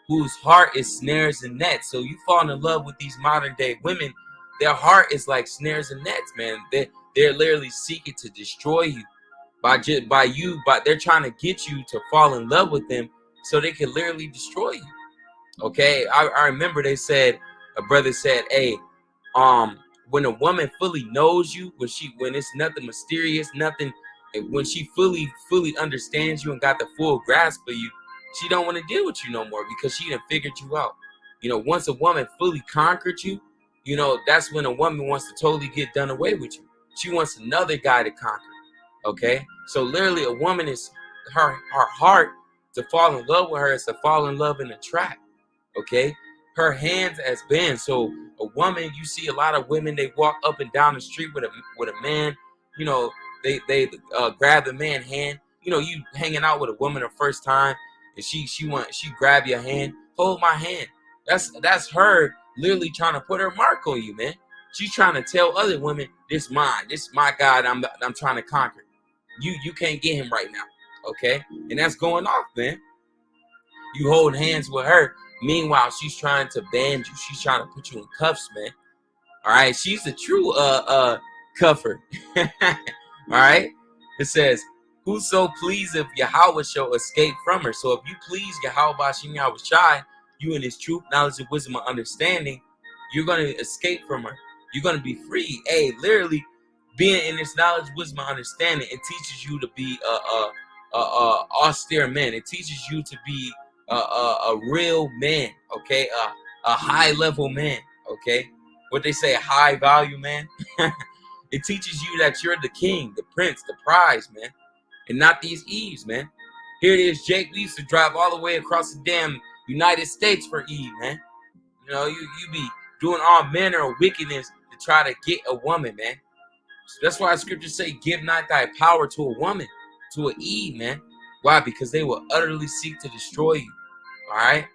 Whose heart is snares and nets. So you fall in love with these modern day women, their heart is like snares and nets, man. They're literally seeking to destroy you. They're trying to get you to fall in love with them so they can literally destroy you. Okay, I remember a brother said, hey, when a woman fully knows you, when it's nothing mysterious, nothing, when she fully understands you and got the full grasp of you, she don't want to deal with you no more because she done figured you out. You know, once a woman fully conquered you, you know, that's when a woman wants to totally get done away with you. She wants another guy to conquer. Okay, so literally a woman is her heart to fall in love with her is to fall in love in a trap. Okay, her hands as band. So a woman, you see a lot of women, they walk up and down the street with a man, you know, they grab the man's hand. You know, you hanging out with a woman the first time and she grab your hand, hold my hand. That's her literally trying to put her mark on you, man. She's trying to tell other women, this mine, this is my God, I'm trying to conquer. You can't get him right now, okay? And that's going off, man. You hold hands with her. Meanwhile, she's trying to band you. She's trying to put you in cuffs, man. All right, she's the true cuffer. All right, it says, whoso pleaseth Yahweh shall escape from her. So if you please Yahweh Bashim Yahweh Shai, you in his truth, knowledge, and wisdom, and understanding, you're going to escape from her. You're going to be free. Hey, literally, being in this knowledge, wisdom, and understanding, it teaches you to be a austere man. It teaches you to be a real man, okay? A high level man, okay? What they say, a high value man. It teaches you that you're the king, the prince, the prize, man, and not these Eves, man. Here it is, Jake. We used to drive all the way across the damn United States for Eve, man. You know, you be doing all manner of wickedness to try to get a woman, man. So that's why scriptures say, give not thy power to a woman, to an Eve, man. Why? Because they will utterly seek to destroy you. All right.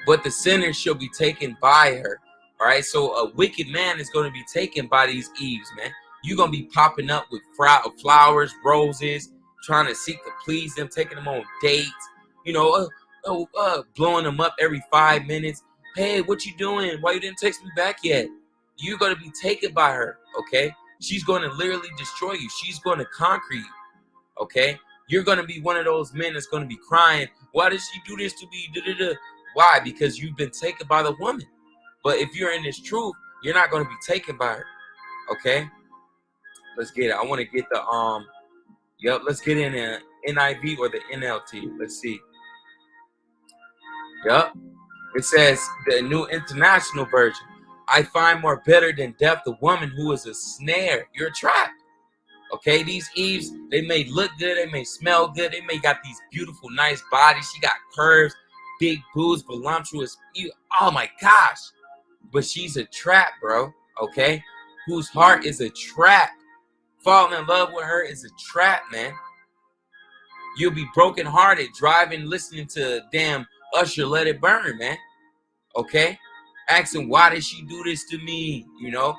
But the sinner shall be taken by her. All right. So a wicked man is going to be taken by these Eves, man. You're going to be popping up with flowers, roses, trying to seek to please them, taking them on dates, you know, blowing them up every 5 minutes. Hey, what you doing? Why you didn't text me back yet? You're going to be taken by her. Okay. She's going to literally destroy you. She's going to conquer you. Okay. You're going to be one of those men that's going to be crying. Why did she do this to me? Why? Because you've been taken by the woman. But if you're in this truth, you're not going to be taken by her. Okay. Let's get it. I want to get the, let's get in the NIV or the NLT. Let's see. Yep. It says, the New International Version. I find more better than death the woman who is a snare. You're trapped. Okay, these Eves, they may look good, they may smell good, they may got these beautiful, nice bodies. She got curves, big boobs, voluptuous. Oh my gosh. But she's a trap, bro. Okay? Whose heart is a trap. Falling in love with her is a trap, man. You'll be brokenhearted driving, listening to damn Usher, Let It Burn, man. Okay? Asking, why did she do this to me? You know?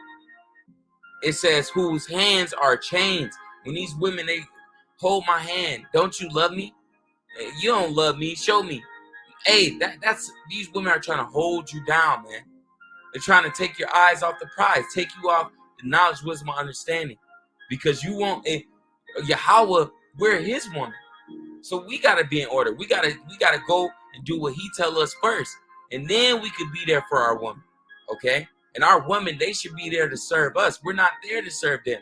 It says, whose hands are chains. When these women, they hold my hand. Don't you love me? You don't love me. Show me. Hey, that's these women are trying to hold you down, man. They're trying to take your eyes off the prize, take you off the knowledge, wisdom, and understanding. Because you want Yahweh, we're his woman. So we gotta be in order. We gotta go and do what he tell us first. And then we could be there for our woman. Okay? And our women, they should be there to serve us. We're not there to serve them.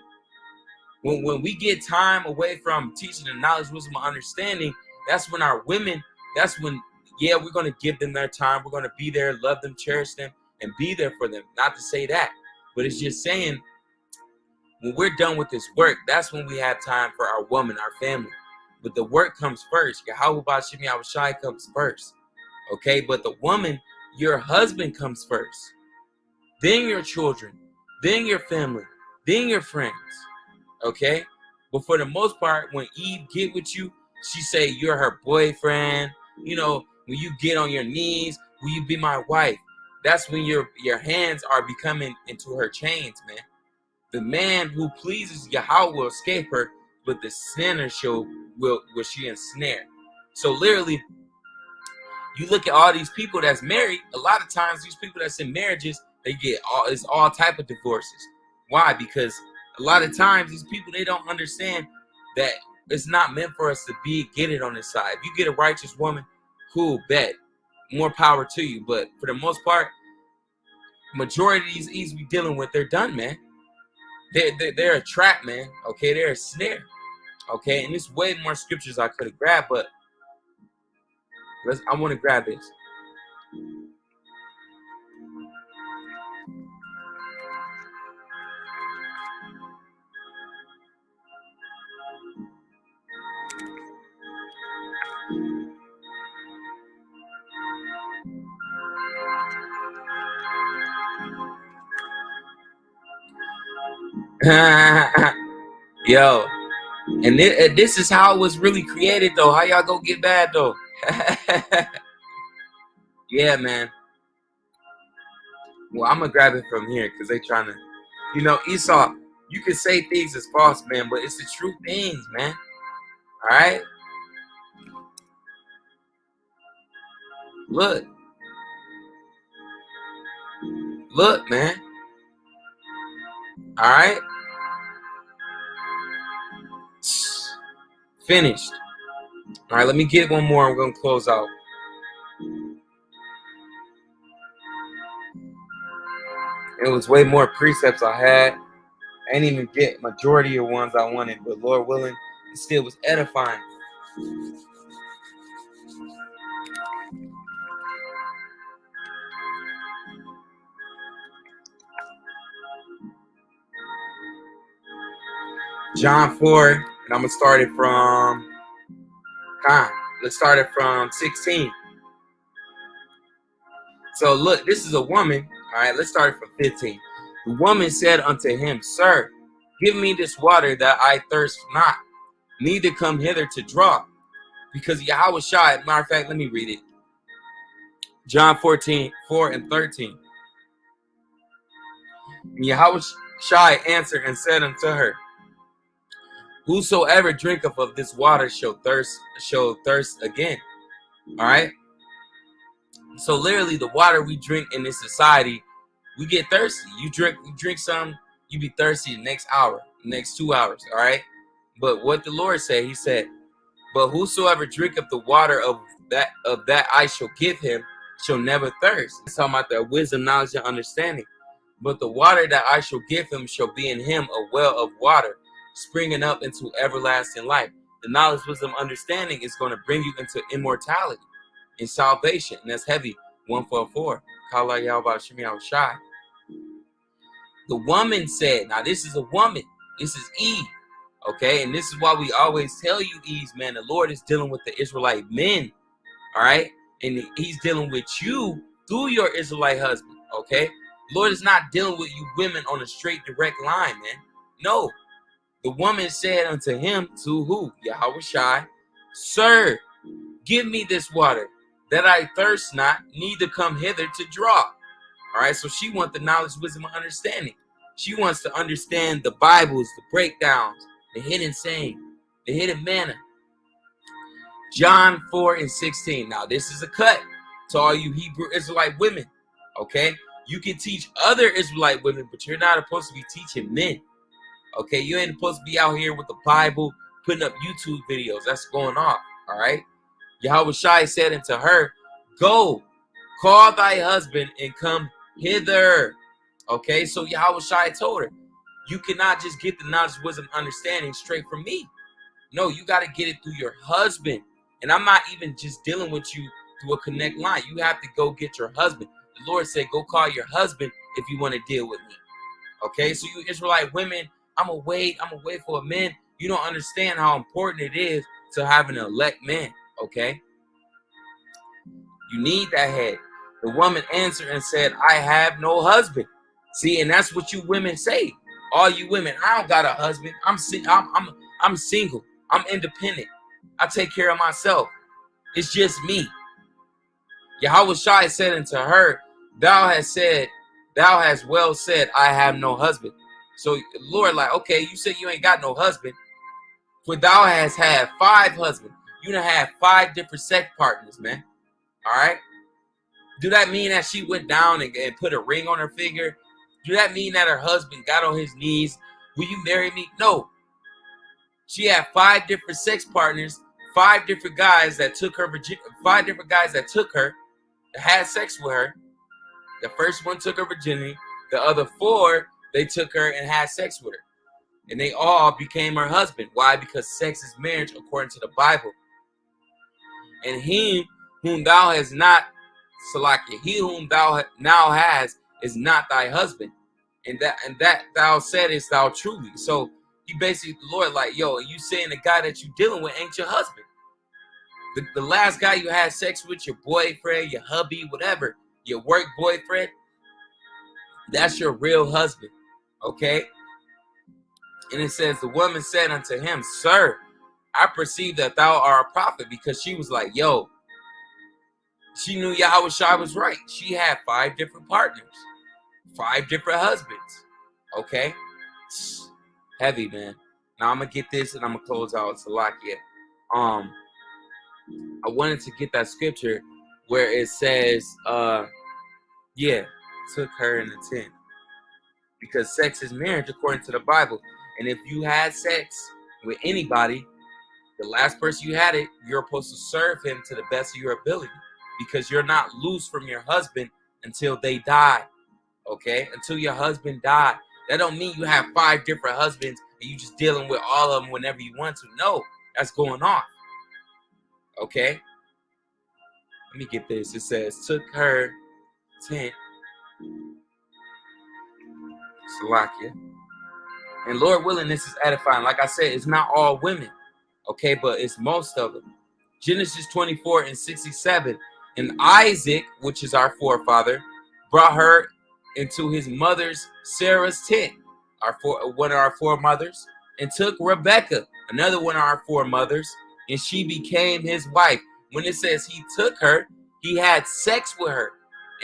When we get time away from teaching the knowledge, wisdom, and understanding, that's when our women, that's when, yeah, we're going to give them their time. We're going to be there, love them, cherish them, and be there for them. Not to say that, but it's just saying, when we're done with this work, that's when we have time for our woman, our family. But the work comes first. Yahweh Bashim Yahweh Shai comes first. Okay? But the woman, your husband comes first. Then your children, then your family, then your friends, okay? But for the most part, when Eve get with you, she say you're her boyfriend. You know, when you get on your knees, will you be my wife? That's when your hands are becoming into her chains, man. The man who pleases Yahweh will escape her, but the sinner will she ensnare. So literally, you look at all these people that's married, a lot of times these people that's in marriages, they get all type of divorces. Why? Because a lot of times these people, they don't understand that it's not meant for us to get it on this side. If you get a righteous woman, cool, bet. More power to you. But for the most part, majority of these Eves we dealing with, they're done, man. They're a trap, man. Okay, they're a snare. Okay, and there's way more scriptures I could have grabbed, but I want to grab this. Yo, and this is how it was really created, though. How y'all go get bad, though? Yeah, man. Well, I'm gonna grab it from here because they trying to, Esau. You can say things as false, man, but it's the true things, man. All right. Look, man. All right. Finished. All right. Let me get one more. I'm gonna close out. It was way more precepts I had. I didn't even get majority of ones I wanted, but Lord willing, it still was edifying. John 4, and I'm gonna start it from let's start it from 16. So look, this is a woman. All right, let's start it from 15. The woman said unto him, Sir, give me this water that I thirst not, neither come hither to draw. Because Yahweh Shai, matter of fact, let me read it. John 14, 4 and 13. And Yahweh Shai answered and said unto her, Whosoever drinketh of this water shall thirst again. All right. So literally the water we drink in this society, we get thirsty. You drink some, you be thirsty the next hour, the next 2 hours. All right. But what the Lord said, he said, but whosoever drinketh the water of that I shall give him shall never thirst. It's talking about the wisdom, knowledge, and understanding. But the water that I shall give him shall be in him a well of water, springing up into everlasting life. The knowledge, wisdom, understanding is going to bring you into immortality and salvation. And that's heavy. 144. Kala Yahweh Shemi Shai. The woman said, now this is a woman. This is Eve. Okay, and this is why we always tell you, Eve, man, the Lord is dealing with the Israelite men. All right, and he's dealing with you through your Israelite husband. Okay, Lord is not dealing with you women on a straight, direct line, man. No. The woman said unto him, to who? Yahweh Shai, Sir, give me this water, that I thirst not, neither come hither to draw. All right, so she wants the knowledge, wisdom, and understanding. She wants to understand the Bibles, the breakdowns, the hidden saying, the hidden manna. John 4 and 16. Now, this is a cut to all you Hebrew Israelite women. Okay, you can teach other Israelite women, but you're not supposed to be teaching men. Okay, you ain't supposed to be out here with the Bible, putting up YouTube videos. That's going off. All right. Yahweh Shai said unto her, Go, call thy husband and come hither. Okay, so Yahweh Shai told her, you cannot just get the knowledge, wisdom, understanding straight from me. No, you got to get it through your husband. And I'm not even just dealing with you through a connect line. You have to go get your husband. The Lord said, go call your husband if you want to deal with me. Okay, so you Israelite women, I'm going to wait for a man. You don't understand how important it is to have an elect man. Okay, you need that head. The woman answered and said, I have no husband. See, and that's what you women say. All you women, I don't got a husband. I'm single. I'm independent. I take care of myself. It's just me. Yahweh Shai said unto her, Thou hast well said, I have no husband. So Lord, like, okay, you said you ain't got no husband, for thou hast had 5 husbands. You done had 5 different sex partners, man. All right. Do that mean that she went down and put a ring on her finger? Do that mean that her husband got on his knees? Will you marry me? No. She had 5 different sex partners, 5 different guys that took her, 5 different guys that took her, that had sex with her. The first one took her virginity. The other 4, they took her and had sex with her. And they all became her husband. Why? Because sex is marriage according to the Bible. And he whom thou hast not, Salakia, he whom thou now has is not thy husband. And that thou saidest thou truly. So he basically, the Lord, like, yo, you saying the guy that you dealing with ain't your husband. The last guy you had sex with, your boyfriend, your hubby, whatever, your work boyfriend, that's your real husband. Okay? And it says, the woman said unto him, Sir, I perceive that thou art a prophet, because she was like, yo, she knew Yahweh Shai was right. She had 5 different partners. 5 different husbands. Okay? Heavy, man. Now I'm gonna get this and I'm gonna close out Salakia. I wanted to get that scripture where it says, took her in the tent. Because sex is marriage according to the Bible. And if you had sex with anybody, the last person you had it, you're supposed to serve him to the best of your ability. Because you're not loose from your husband until they die. Okay? Until your husband died. That don't mean you have 5 different husbands and you just dealing with all of them whenever you want to. No, that's going off. Okay? Let me get this. It says, took her tent. Salakia. And Lord willing, this is edifying. Like I said, it's not all women. Okay, but it's most of them. Genesis 24:67. And Isaac, which is our forefather, brought her into his mother's Sarah's tent, one of our foremothers, and took Rebekah, another one of our foremothers, and she became his wife. When it says he took her, he had sex with her,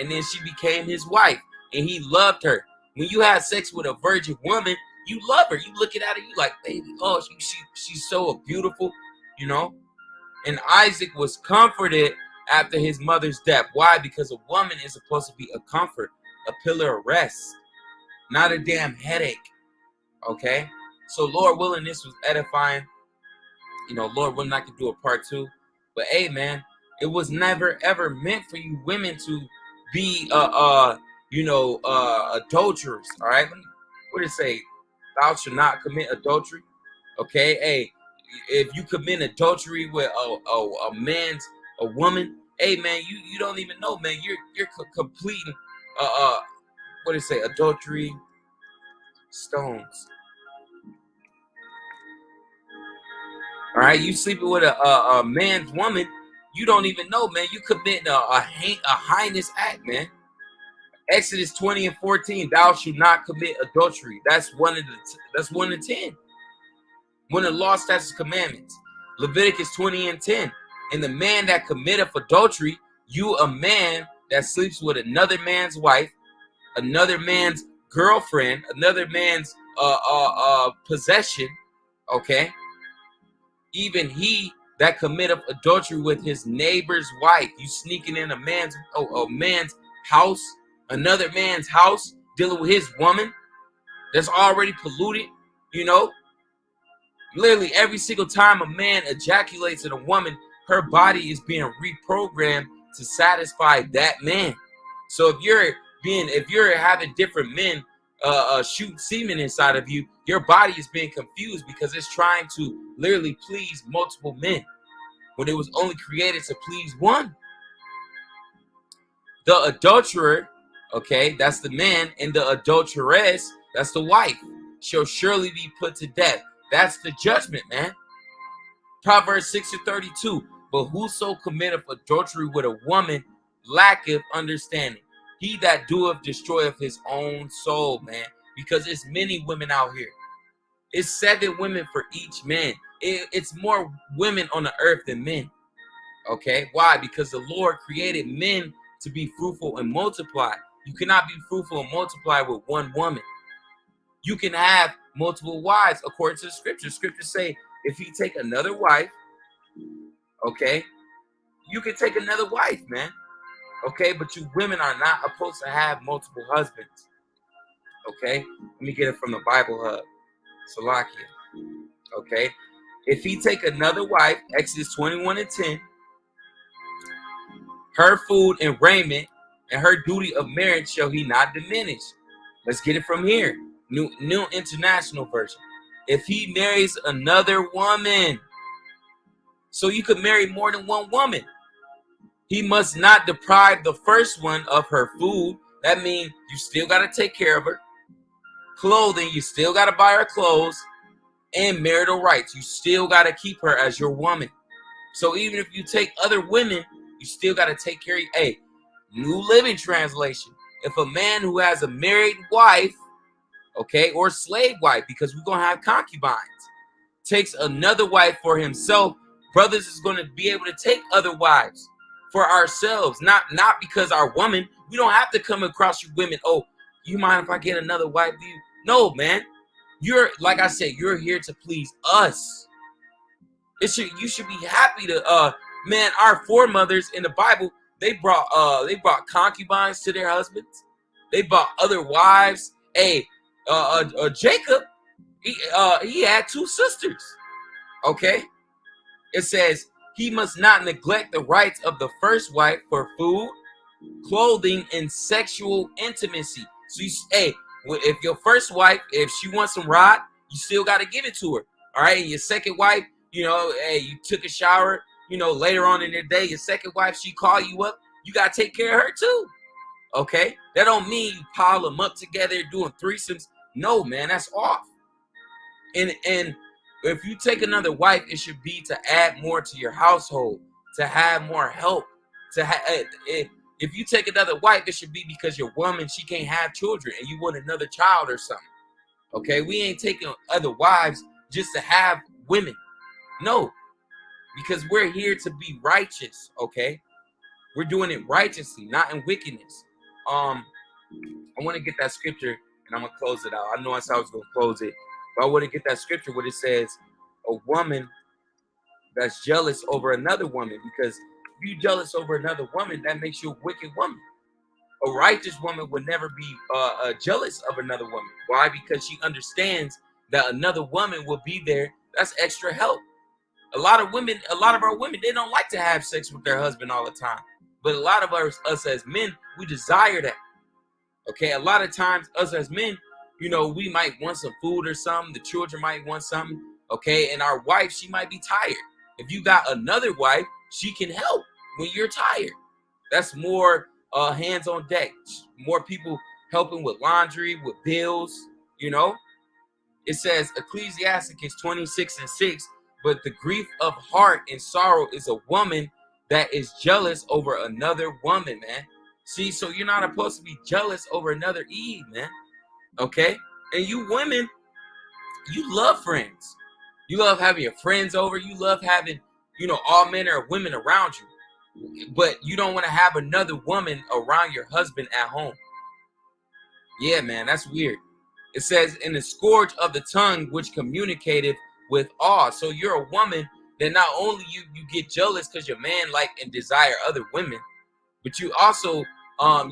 and then she became his wife, and he loved her. When you have sex with a virgin woman, you love her. You looking at her, you like, baby, oh, she's so beautiful, you know. And Isaac was comforted after his mother's death. Why? Because a woman is supposed to be a comfort, a pillar of rest, not a damn headache. Okay? So Lord willing, this was edifying. You know, Lord willing, I could do a part 2. But hey, man, it was never ever meant for you women to be adulterers. All right? What did it say? Thou shalt not commit adultery. Okay? Hey, if you commit adultery with a woman, hey man, you don't even know, man. You're completing what did it say? Adultery stones. All right, you sleeping with a man's woman, you don't even know, man. You commit a heinous act, man. Exodus 20:14, thou shalt not commit adultery. That's one of 10. One of the law, statutes, commandments. Leviticus 20:10, and the man that committeth adultery, you a man that sleeps with another man's wife, another man's girlfriend, another man's possession, okay? Even he that committeth adultery with his neighbor's wife, you sneaking in a man's house, another man's house, dealing with his woman that's already polluted, you know. Literally every single time a man ejaculates in a woman, her body is being reprogrammed to satisfy that man. So if you're having different men shoot semen inside of you, your body is being confused because it's trying to literally please multiple men when it was only created to please one. The adulterer, okay, that's the man, and the adulteress, that's the wife, shall surely be put to death. That's the judgment, man. Proverbs 6:32. But whoso committeth adultery with a woman lacketh understanding. He that doeth destroyeth his own soul, man. Because it's many women out here. It's 7 women for each man. It's more women on the earth than men. Okay? Why? Because the Lord created men to be fruitful and multiply. You cannot be fruitful and multiply with one woman. You can have multiple wives according to the scriptures. Scriptures say if you take another wife, okay, you can take another wife, man. Okay, but you women are not supposed to have multiple husbands. Okay, let me get it from the Bible Hub. Salakia. Okay, if he take another wife, Exodus 21:10, her food and raiment and her duty of marriage shall he not diminish. Let's get it from here. New International Version. If he marries another woman, so you could marry more than one woman, he must not deprive the first one of her food. That means you still got to take care of her. Clothing, you still got to buy her clothes. And marital rights, you still got to keep her as your woman. So even if you take other women, you still got to take care of. Hey, New Living Translation. If a man who has a married wife, okay, or slave wife, because we're going to have concubines, takes another wife for himself, brothers is going to be able to take other wives for ourselves, not because our woman. We don't have to come across you women. Oh, You mind if I get another wife? Do you? No, man. You're, like I said, you're here to please us. You should be happy to man, our foremothers in the Bible, they brought concubines to their husbands. They brought other wives. Hey, Jacob, he had 2 sisters. Okay? It says he must not neglect the rights of the first wife for food, clothing, and sexual intimacy. So if your first wife, if she wants some rod, you still got to give it to her. All right. And your second wife, hey, you took a shower, later on in the day, your second wife, she call you up, you got to take care of her too. Okay. That don't mean you pile them up together doing threesomes. No, man, that's off. And if you take another wife, it should be to add more to your household, to have more help, if you take another wife, it should be because your woman, she can't have children and you want another child or something. Okay, we ain't taking other wives just to have women. No, because we're here to be righteous. Okay, we're doing it righteously, not in wickedness. I want to get that scripture and I'm gonna close it out. I know I said I was gonna close it, but I want to get that scripture where it says a woman that's jealous over another woman, because if you jealous over another woman, that makes you a wicked woman. A righteous woman would never be jealous of another woman. Why? Because she understands that another woman will be there. That's extra help. A lot of our women, they don't like to have sex with their husband all the time. But a lot of us as men, we desire that. Okay, a lot of times us as men, we might want some food or something. The children might want something. Okay, and our wife, she might be tired. If you got another wife, she can help when you're tired. That's more hands on deck. More people helping with laundry, with bills, It says Ecclesiasticus 26:6, but the grief of heart and sorrow is a woman that is jealous over another woman, man. See, so you're not supposed to be jealous over another Eve, man. Okay? And you women, you love friends. You love having your friends over. You love having, all men or women around you. But you don't want to have another woman around your husband at home. Yeah, man, that's weird. It says, in the scourge of the tongue, which communicated with awe. So you're a woman that not only you get jealous because your man like and desire other women, but you also,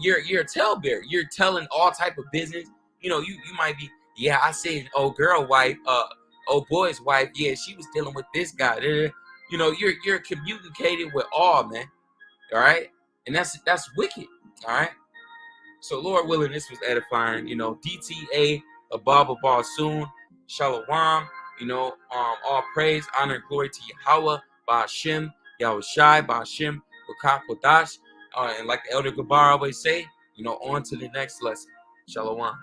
you're a talebearer. You're telling all type of business. You might be, yeah, I said, oh, girl wife, oh, boy's wife, yeah, she was dealing with this guy. You're communicating with all, man. All right, and that's wicked. All right. So Lord willing, this was edifying. DTA, a Baba Ball soon. Shalom. All praise, honor, and glory to Yahweh, Ba'ashem, Yahushai, Ba'ashem, Rakak Kodash. And like the Elder Gabar always say, on to the next lesson. Shalom.